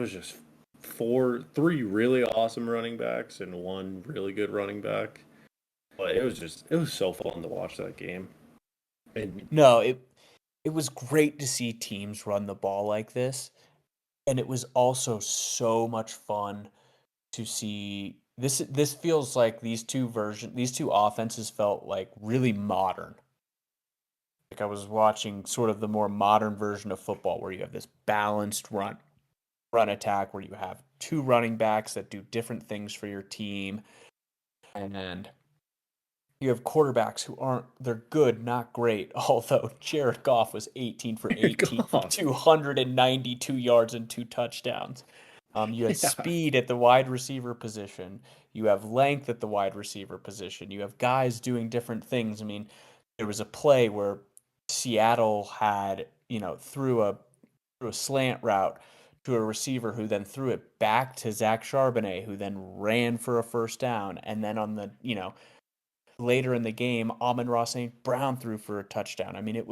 just three really awesome running backs and one really good running back. But it was so fun to watch that game. And No, it was great to see teams run the ball like this, and it was also so much fun to see this feels like these two offenses felt like really modern. Like I was watching sort of the more modern version of football where you have this balanced run attack where you have two running backs that do different things for your team, and you have quarterbacks who aren't they're good, not great. Although Jared Goff was 18 for 18 for Goff. 292 yards and two touchdowns. You had Yeah. speed at the wide receiver position. You have length at the wide receiver position. You have guys doing different things. I mean, there was a play where Seattle had, threw a slant route to a receiver who then threw it back to Zach Charbonnet, who then ran for a first down. And then on the, later in the game, Amon-Ra St. Brown threw for a touchdown. I mean,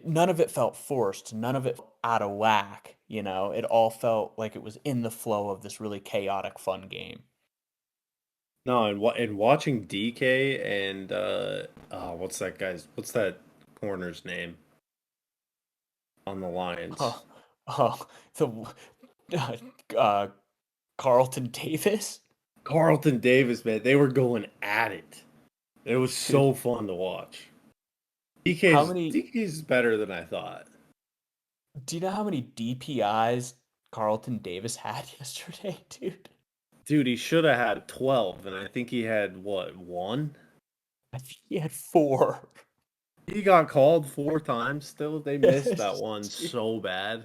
none of it felt forced. None of it felt out of whack. It all felt like it was in the flow of this really chaotic, fun game. No, and watching DK and what's that corner's name on the Lions? Oh, oh, uh, Carlton Davis, Carlton Davis, man, they were going at it. It was dude. so fun to watch. How DK's many? DK's better than I thought. Do you know how many DPIs Carlton Davis had yesterday, dude? Dude, he should have had 12, and I think he had what, one? I think he had four. He got called 4 times still. They missed that Yes, one dude. so bad.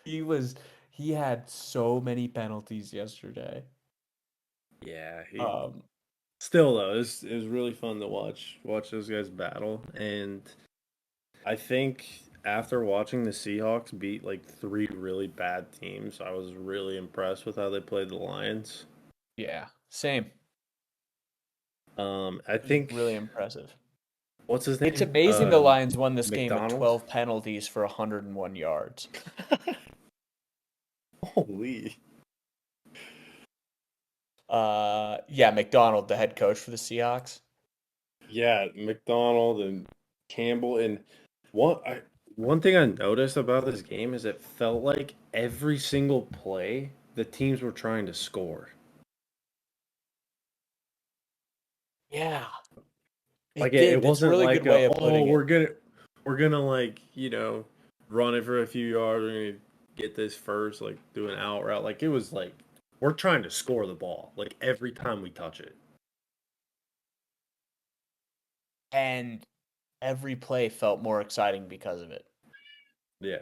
He was he had so many penalties yesterday. Yeah, he Um, still though, it was really fun to watch those guys battle. And I think after watching the Seahawks beat like three really bad teams, I was really impressed with how they played the Lions. yeah, same. I It was think really impressive. what's his It's name? amazing the Lions won this game with McDonald. 12 penalties for 101 yards. Holy. Yeah, McDonald, the head coach for the Seahawks. Yeah, McDonald and Campbell and one thing I noticed about this game is it felt like every single play the teams were trying to score. Yeah, Like it it did. That's a wasn't really good like way of oh putting it. we're gonna like run it for a few yards. We're gonna get this first, like do an out route. Like it was like we're trying to score the ball like every time we touch it. And every play felt more exciting because of it. Yeah.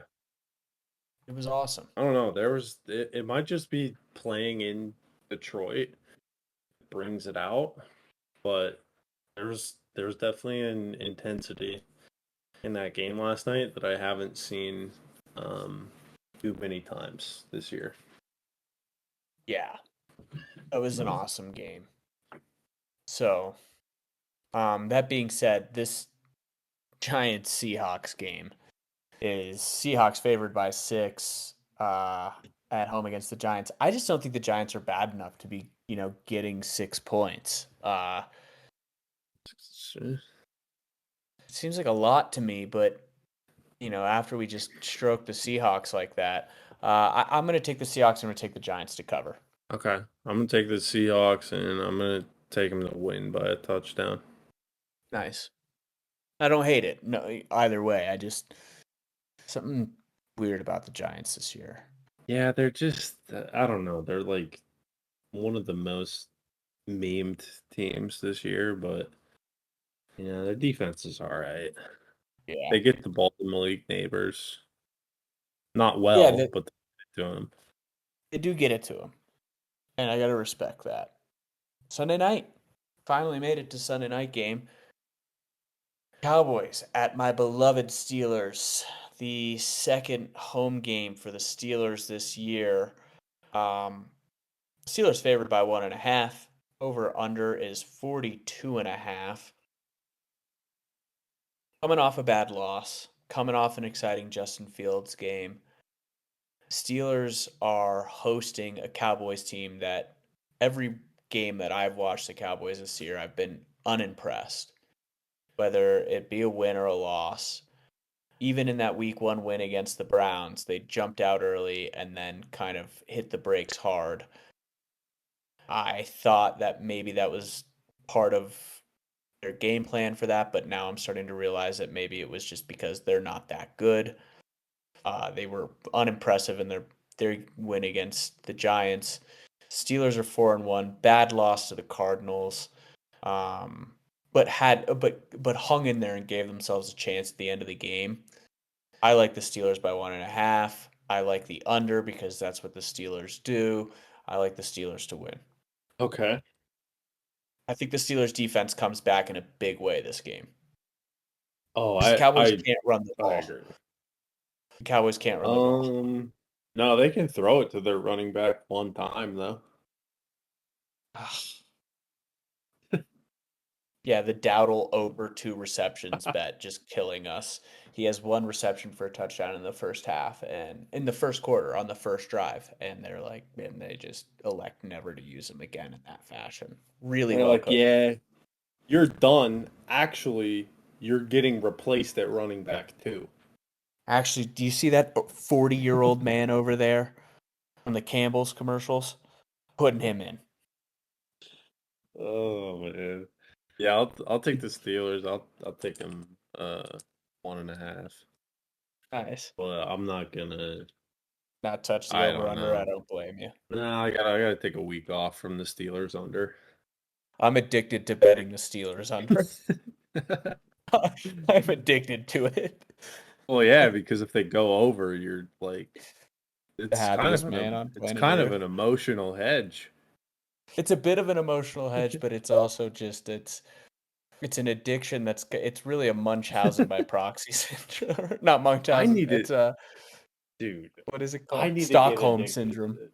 It was awesome. I don't know. It might just be playing in Detroit brings it out, but there was definitely an intensity in that game last night that I haven't seen um, too many times this year. Yeah, it was an awesome game. So, that being said, this Giants Seahawks game is Seahawks favored by 6 at home against the Giants. I just don't think the Giants are bad enough to be, getting 6 points. It seems like a lot to me, but after we just stroke the Seahawks like that, I'm going to take the Seahawks and I'm going to take the Giants to cover. Okay, I'm gonna take the Seahawks and I'm gonna take them to win by a touchdown. Nice. I don't hate it. No, either way. I just something weird about the Giants this year. Yeah, they're just I don't know. They're like one of the most memed teams this year, but their defense is all right. Yeah. They get the ball to Malik Neighbors. Not Yeah, well, but they get to him. they do get it to them, and I got to respect that. Sunday night. Finally made it to Sunday night game. Cowboys at my beloved Steelers. The second home game for the Steelers this year. Um, Steelers favored by 1.5. Over under is 42.5. Coming off a bad loss, coming off an exciting Justin Fields game. Steelers are hosting a Cowboys team that every game that I've watched the Cowboys this year, I've been unimpressed. whether it be a win or a loss. Even in that week 1 win against the Browns, they jumped out early and then kind of hit the brakes hard. I thought that maybe that was part of their game plan for that, but now I'm starting to realize that maybe it was just because they're not that good. They were unimpressive in their win against the Giants. Steelers are 4-1, bad loss to the Cardinals, but hung in there and gave themselves a chance at the end of the game. I like the Steelers by 1.5. I like the under because that's what the Steelers do. I like the Steelers to win. Okay. I think the Steelers defense comes back in a big way this game. Oh, The I Cowboys I can't run the I ball. agree. The Cowboys can't run the ball. No, they can throw it to their running back one time though. Yeah, the Dowdle over 2 receptions bet just killing us. He has 1 reception for a touchdown in the first half and in the first quarter on the first drive, and they just elect never to use him again in that fashion. Really They're well like, coached. yeah, you're done. Actually, you're getting replaced at running back too. Actually, do you see that 40-year-old man over there from the Campbell's commercials? Putting him in. Oh man. Yeah, I'll take the Steelers. I'll take them 1.5. Nice. Well, I'm not gonna. Not touch the I don't over-under. I know. don't blame you. No, I gotta take a week off from the Steelers under. I'm addicted to betting the Steelers under. I'm addicted to it. Well, yeah, because if they go over, you're like, The happiest man on it's planet kind of an Earth. emotional hedge. It's a bit of an emotional hedge, but it's also just it's an addiction it's really a Munchausen by proxy syndrome. Not I Munchausen. need It's it, a dude. what is it I called? need to get Stockholm addicted syndrome. to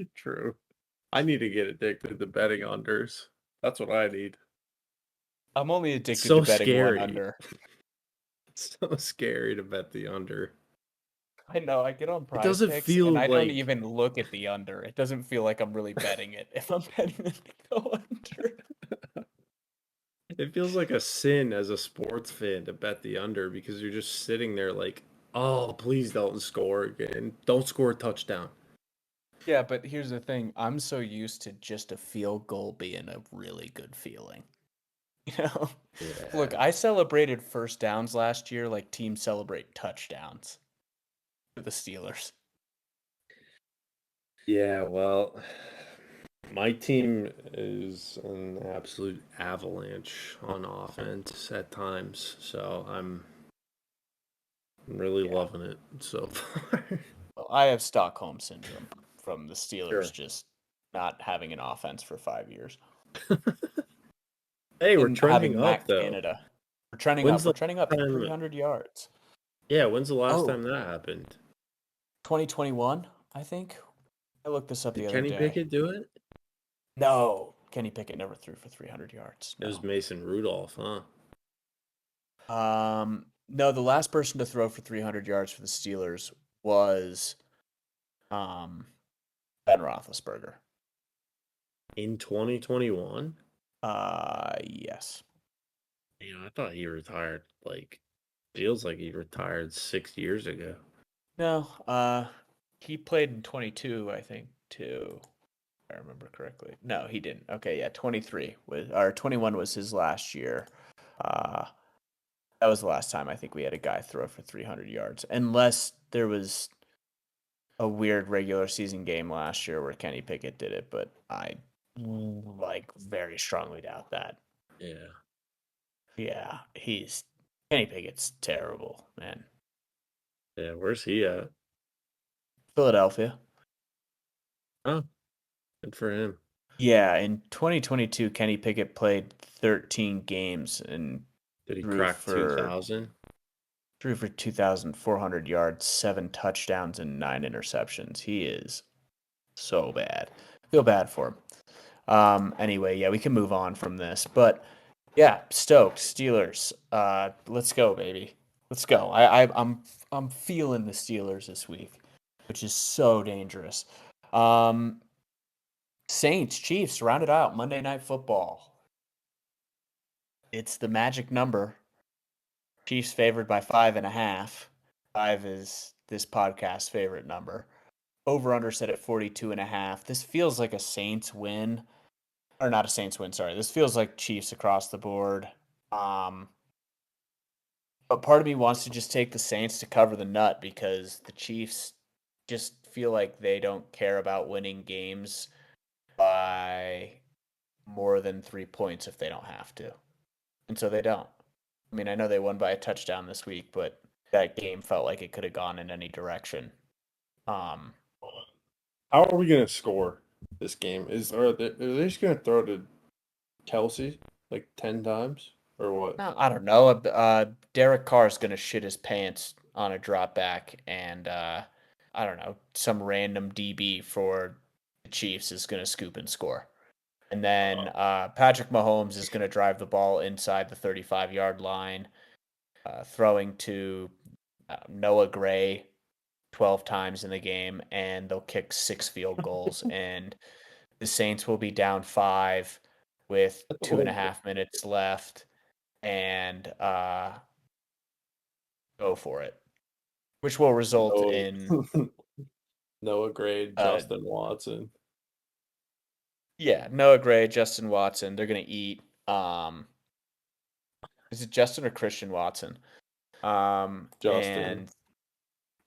it. True. I need to get addicted to betting unders. That's what I need. I'm only It's addicted to so betting one scary. under. It's so scary to bet the under. I know. I get on It Prize doesn't Picks and feel I don't like, even look at the under. It doesn't feel like I'm really betting it if I'm betting it to go under. it feels like a sin as a sports fan to bet the under because you're just sitting there like, oh, please don't score again. Don't score a touchdown. Yeah, but here's the thing. I'm so used to just a field goal being a really good feeling. You know? Look, Yeah. I celebrated first downs last year like teams celebrate touchdowns for the Steelers. Yeah, well, my team is an absolute avalanche on offense at times, so I'm really Yeah. loving it so far. Well, I have Stockholm syndrome from the Steelers Sure. just not having an offense for 5 years. Hey, we're And trending having up Matt though. Canada. We're trending When's up. We're the trending up last time? 300 yards. Yeah, when's the last Oh, time that happened? 2021, I think. I looked this up the Did other Kenny day. Pickett do it? No, Kenny Pickett never threw for 300 yards. It was No. Mason Rudolph, huh? No, the last person to throw for 300 yards for the Steelers was um Ben Roethlisberger. In 2021? Yes. I thought he retired feels like he retired 6 years ago. No, he played in 22, I think, too. If I remember correctly. No, he didn't. Okay, yeah, 23 was or 21 was his last year. Uh, that was the last time I think we had a guy throw for 300 yards, unless there was a weird regular season game last year where Kenny Pickett did it, but I very strongly doubt that. Yeah. Yeah, he's Kenny Pickett's terrible, man. Yeah, where's he at? Philadelphia. Oh, good for him. Yeah, in 2022, Kenny Pickett played 13 games and Did he threw crack for 2,000? 2,400 yards, 7 touchdowns, and 9 interceptions. He is so bad. Feel bad for him. Anyway, yeah, we can move on from this, but yeah, stoked Steelers. Let's go, baby. Let's go. I'm feeling the Steelers this week, which is so dangerous. Um, Saints, Chiefs, round it out. Monday Night Football. It's the magic number. Chiefs favored by 5.5. 5 is this podcast's favorite number. Over under set at 42.5. This feels like a Saints win. Or not a Saints win, sorry. This feels like Chiefs across the board. Um, but part of me wants to just take the Saints to cover the nut because the Chiefs just feel like they don't care about winning games by more than 3 points if they don't have to. And so they don't. I mean, I know they won by a touchdown this week, but that game felt like it could have gone in any direction. Um, How are we gonna score this game? Are they just gonna throw to Kelsey like 10 times or what? no, I don't know. Derek Carr is going to shit his pants on a drop back, and I don't know, some random DB for the Chiefs is going to scoop and score. And then Patrick Mahomes is going to drive the ball inside the 35-yard line, throwing to Noah Gray 12 times in the game, and they'll kick 6 field goals. And the Saints will be down 5 with two and a Oh, half minutes left, and go for it, which will result no, in Noah Gray, uh, Justin Watson, yeah, Noah Gray, Justin Watson. They're gonna eat. Is it Justin or Christian Watson? Justin. And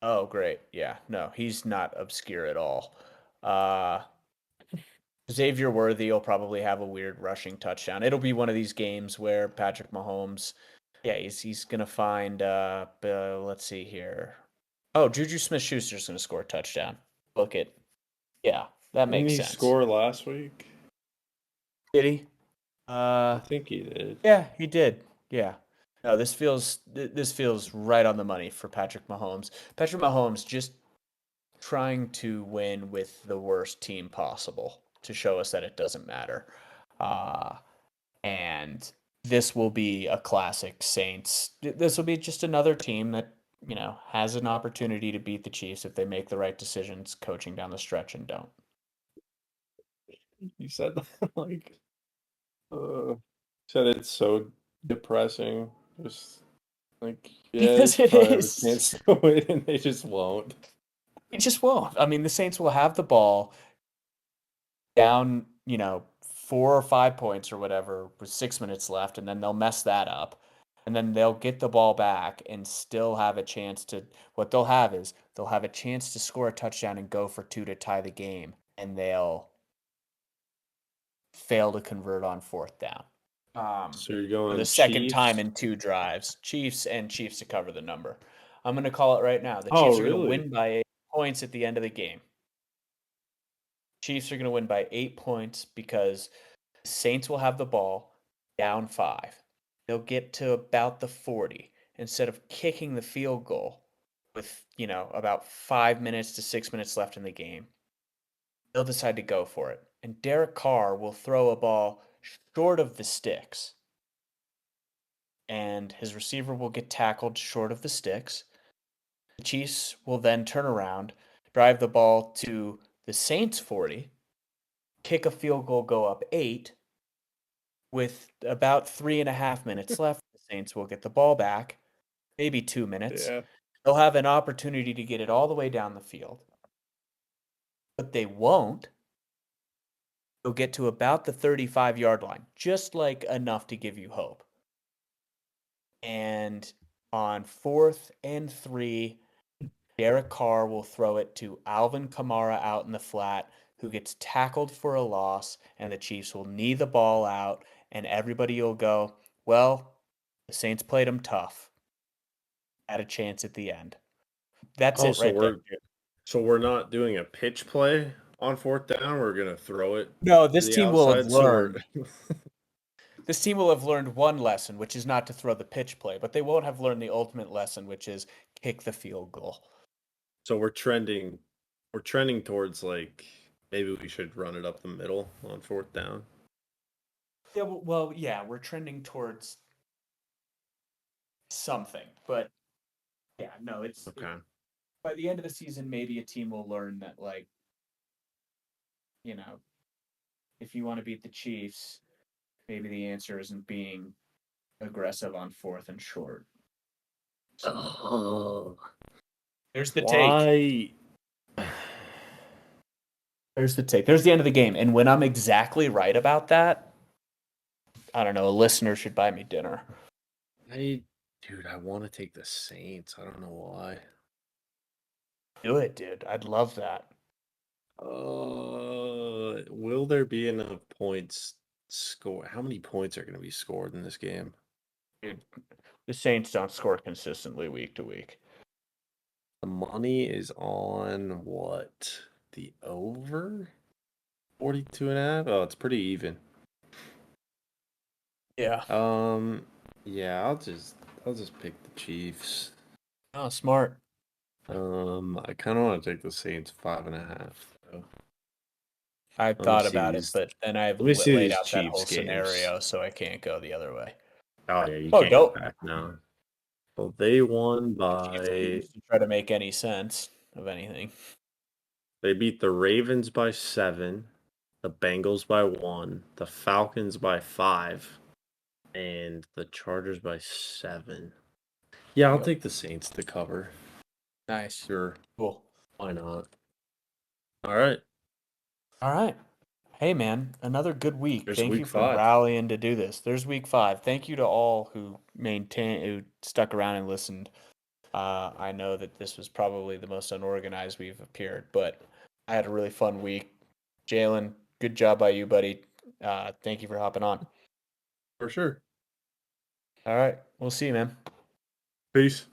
oh, great, yeah, no, he's not obscure at all. Uh, Xavier Worthy will probably have a weird rushing touchdown. It'll be one of these games where Patrick Mahomes, yeah, he's gonna find. Let's see here. Oh, Juju Smith-Schuster's gonna score a touchdown. Book it. Yeah, that Didn't makes he sense. score last week? Did he? I think he did. Yeah, he did. Yeah. No, this feels right on the money for Patrick Mahomes. Patrick Mahomes just trying to win with the worst team possible to show us that it doesn't matter. Uh, and this will be a classic Saints. This will be just another team that, has an opportunity to beat the Chiefs if they make the right decisions coaching down the stretch and don't. You said that like said it's so depressing. Just like yeah, they Because it probably have a is. chance to win and they just won't. It just won't. I mean, the Saints will have the ball down, 4 or 5 points or whatever with 6 minutes left, and then they'll mess that up. And then they'll get the ball back and still have a chance to. What they'll have is they'll have a chance to score a touchdown and go for two to tie the game, and they'll fail to convert on fourth down. So you're For the going second time Chiefs? in 2 drives, Chiefs to cover the number. I'm going to call it right now. The Oh, Chiefs are going to really? win by 8 points at the end of the game. Chiefs are going to win by 8 points because the Saints will have the ball down 5. They'll get to about the 40 instead of kicking the field goal with, about 5 minutes to 6 minutes left in the game. They'll decide to go for it. And Derek Carr will throw a ball short of the sticks. And his receiver will get tackled short of the sticks. The Chiefs will then turn around, drive the ball to the Saints 40, kick a field goal, go up 8. With about 3.5 minutes left, the Saints will get the ball back, maybe 2 minutes. Yeah. They'll have an opportunity to get it all the way down the field, but they won't. They'll get to about the 35-yard line, just like enough to give you hope. And on 4th and 3, Derek Carr will throw it to Alvin Kamara out in the flat, who gets tackled for a loss, and the Chiefs will knee the ball out, and everybody will go, well, the Saints played them tough. Had a chance at the end. That's Oh, it so right there. we're not doing a pitch play on fourth down. We're gonna throw it No, to this the team will have outside. So we're learned. This team will have learned one lesson, which is not to throw the pitch play, but they won't have learned the ultimate lesson, which is kick the field goal. so we're trending towards like maybe we should run it up the middle on fourth down. Yeah, well, yeah, we're trending towards something, but yeah, no, Okay. by the end of the season, maybe a team will learn that, like, you know, if you want to beat the Chiefs, maybe the answer isn't being aggressive on 4th and short. Oh, There's the take. why? There's the take. There's the end of the game. And when I'm exactly right about that, I don't know, a listener should buy me dinner. Dude, I want to take the Saints. I don't know why. Do it, dude. I'd love that. Will there be enough points score? How many points are going to be scored in this game? Dude, the Saints don't score consistently week to week. The money is on what? The over? 42.5? Oh, it's pretty even. Yeah. Yeah, I'll just pick the Chiefs. Oh, smart. I kind of want to take the Saints 5.5. So. I Let me thought see about it, these. but then I've Let me see laid these out that Chiefs whole games. scenario, so I can't go the other way. Oh yeah, you Oh, can't go don't. back now. Well, they won Chiefs by. lose to try to make any sense of anything. They beat the Ravens by 7, the Bengals by 1, the Falcons by 5, and the Chargers by 7. Yeah, I'll Yep. take the Saints to cover. Nice. Sure. Cool. Why not? All right. All right. Hey, man, another good week. There's Thank week you for 5. rallying to do this. There's week 5. Thank you to all who stuck around and listened. I know that this was probably the most unorganized we've appeared, but I had a really fun week. Jalen, good job by you, buddy. Thank you for hopping on. For sure. All right. We'll see you, man. Peace.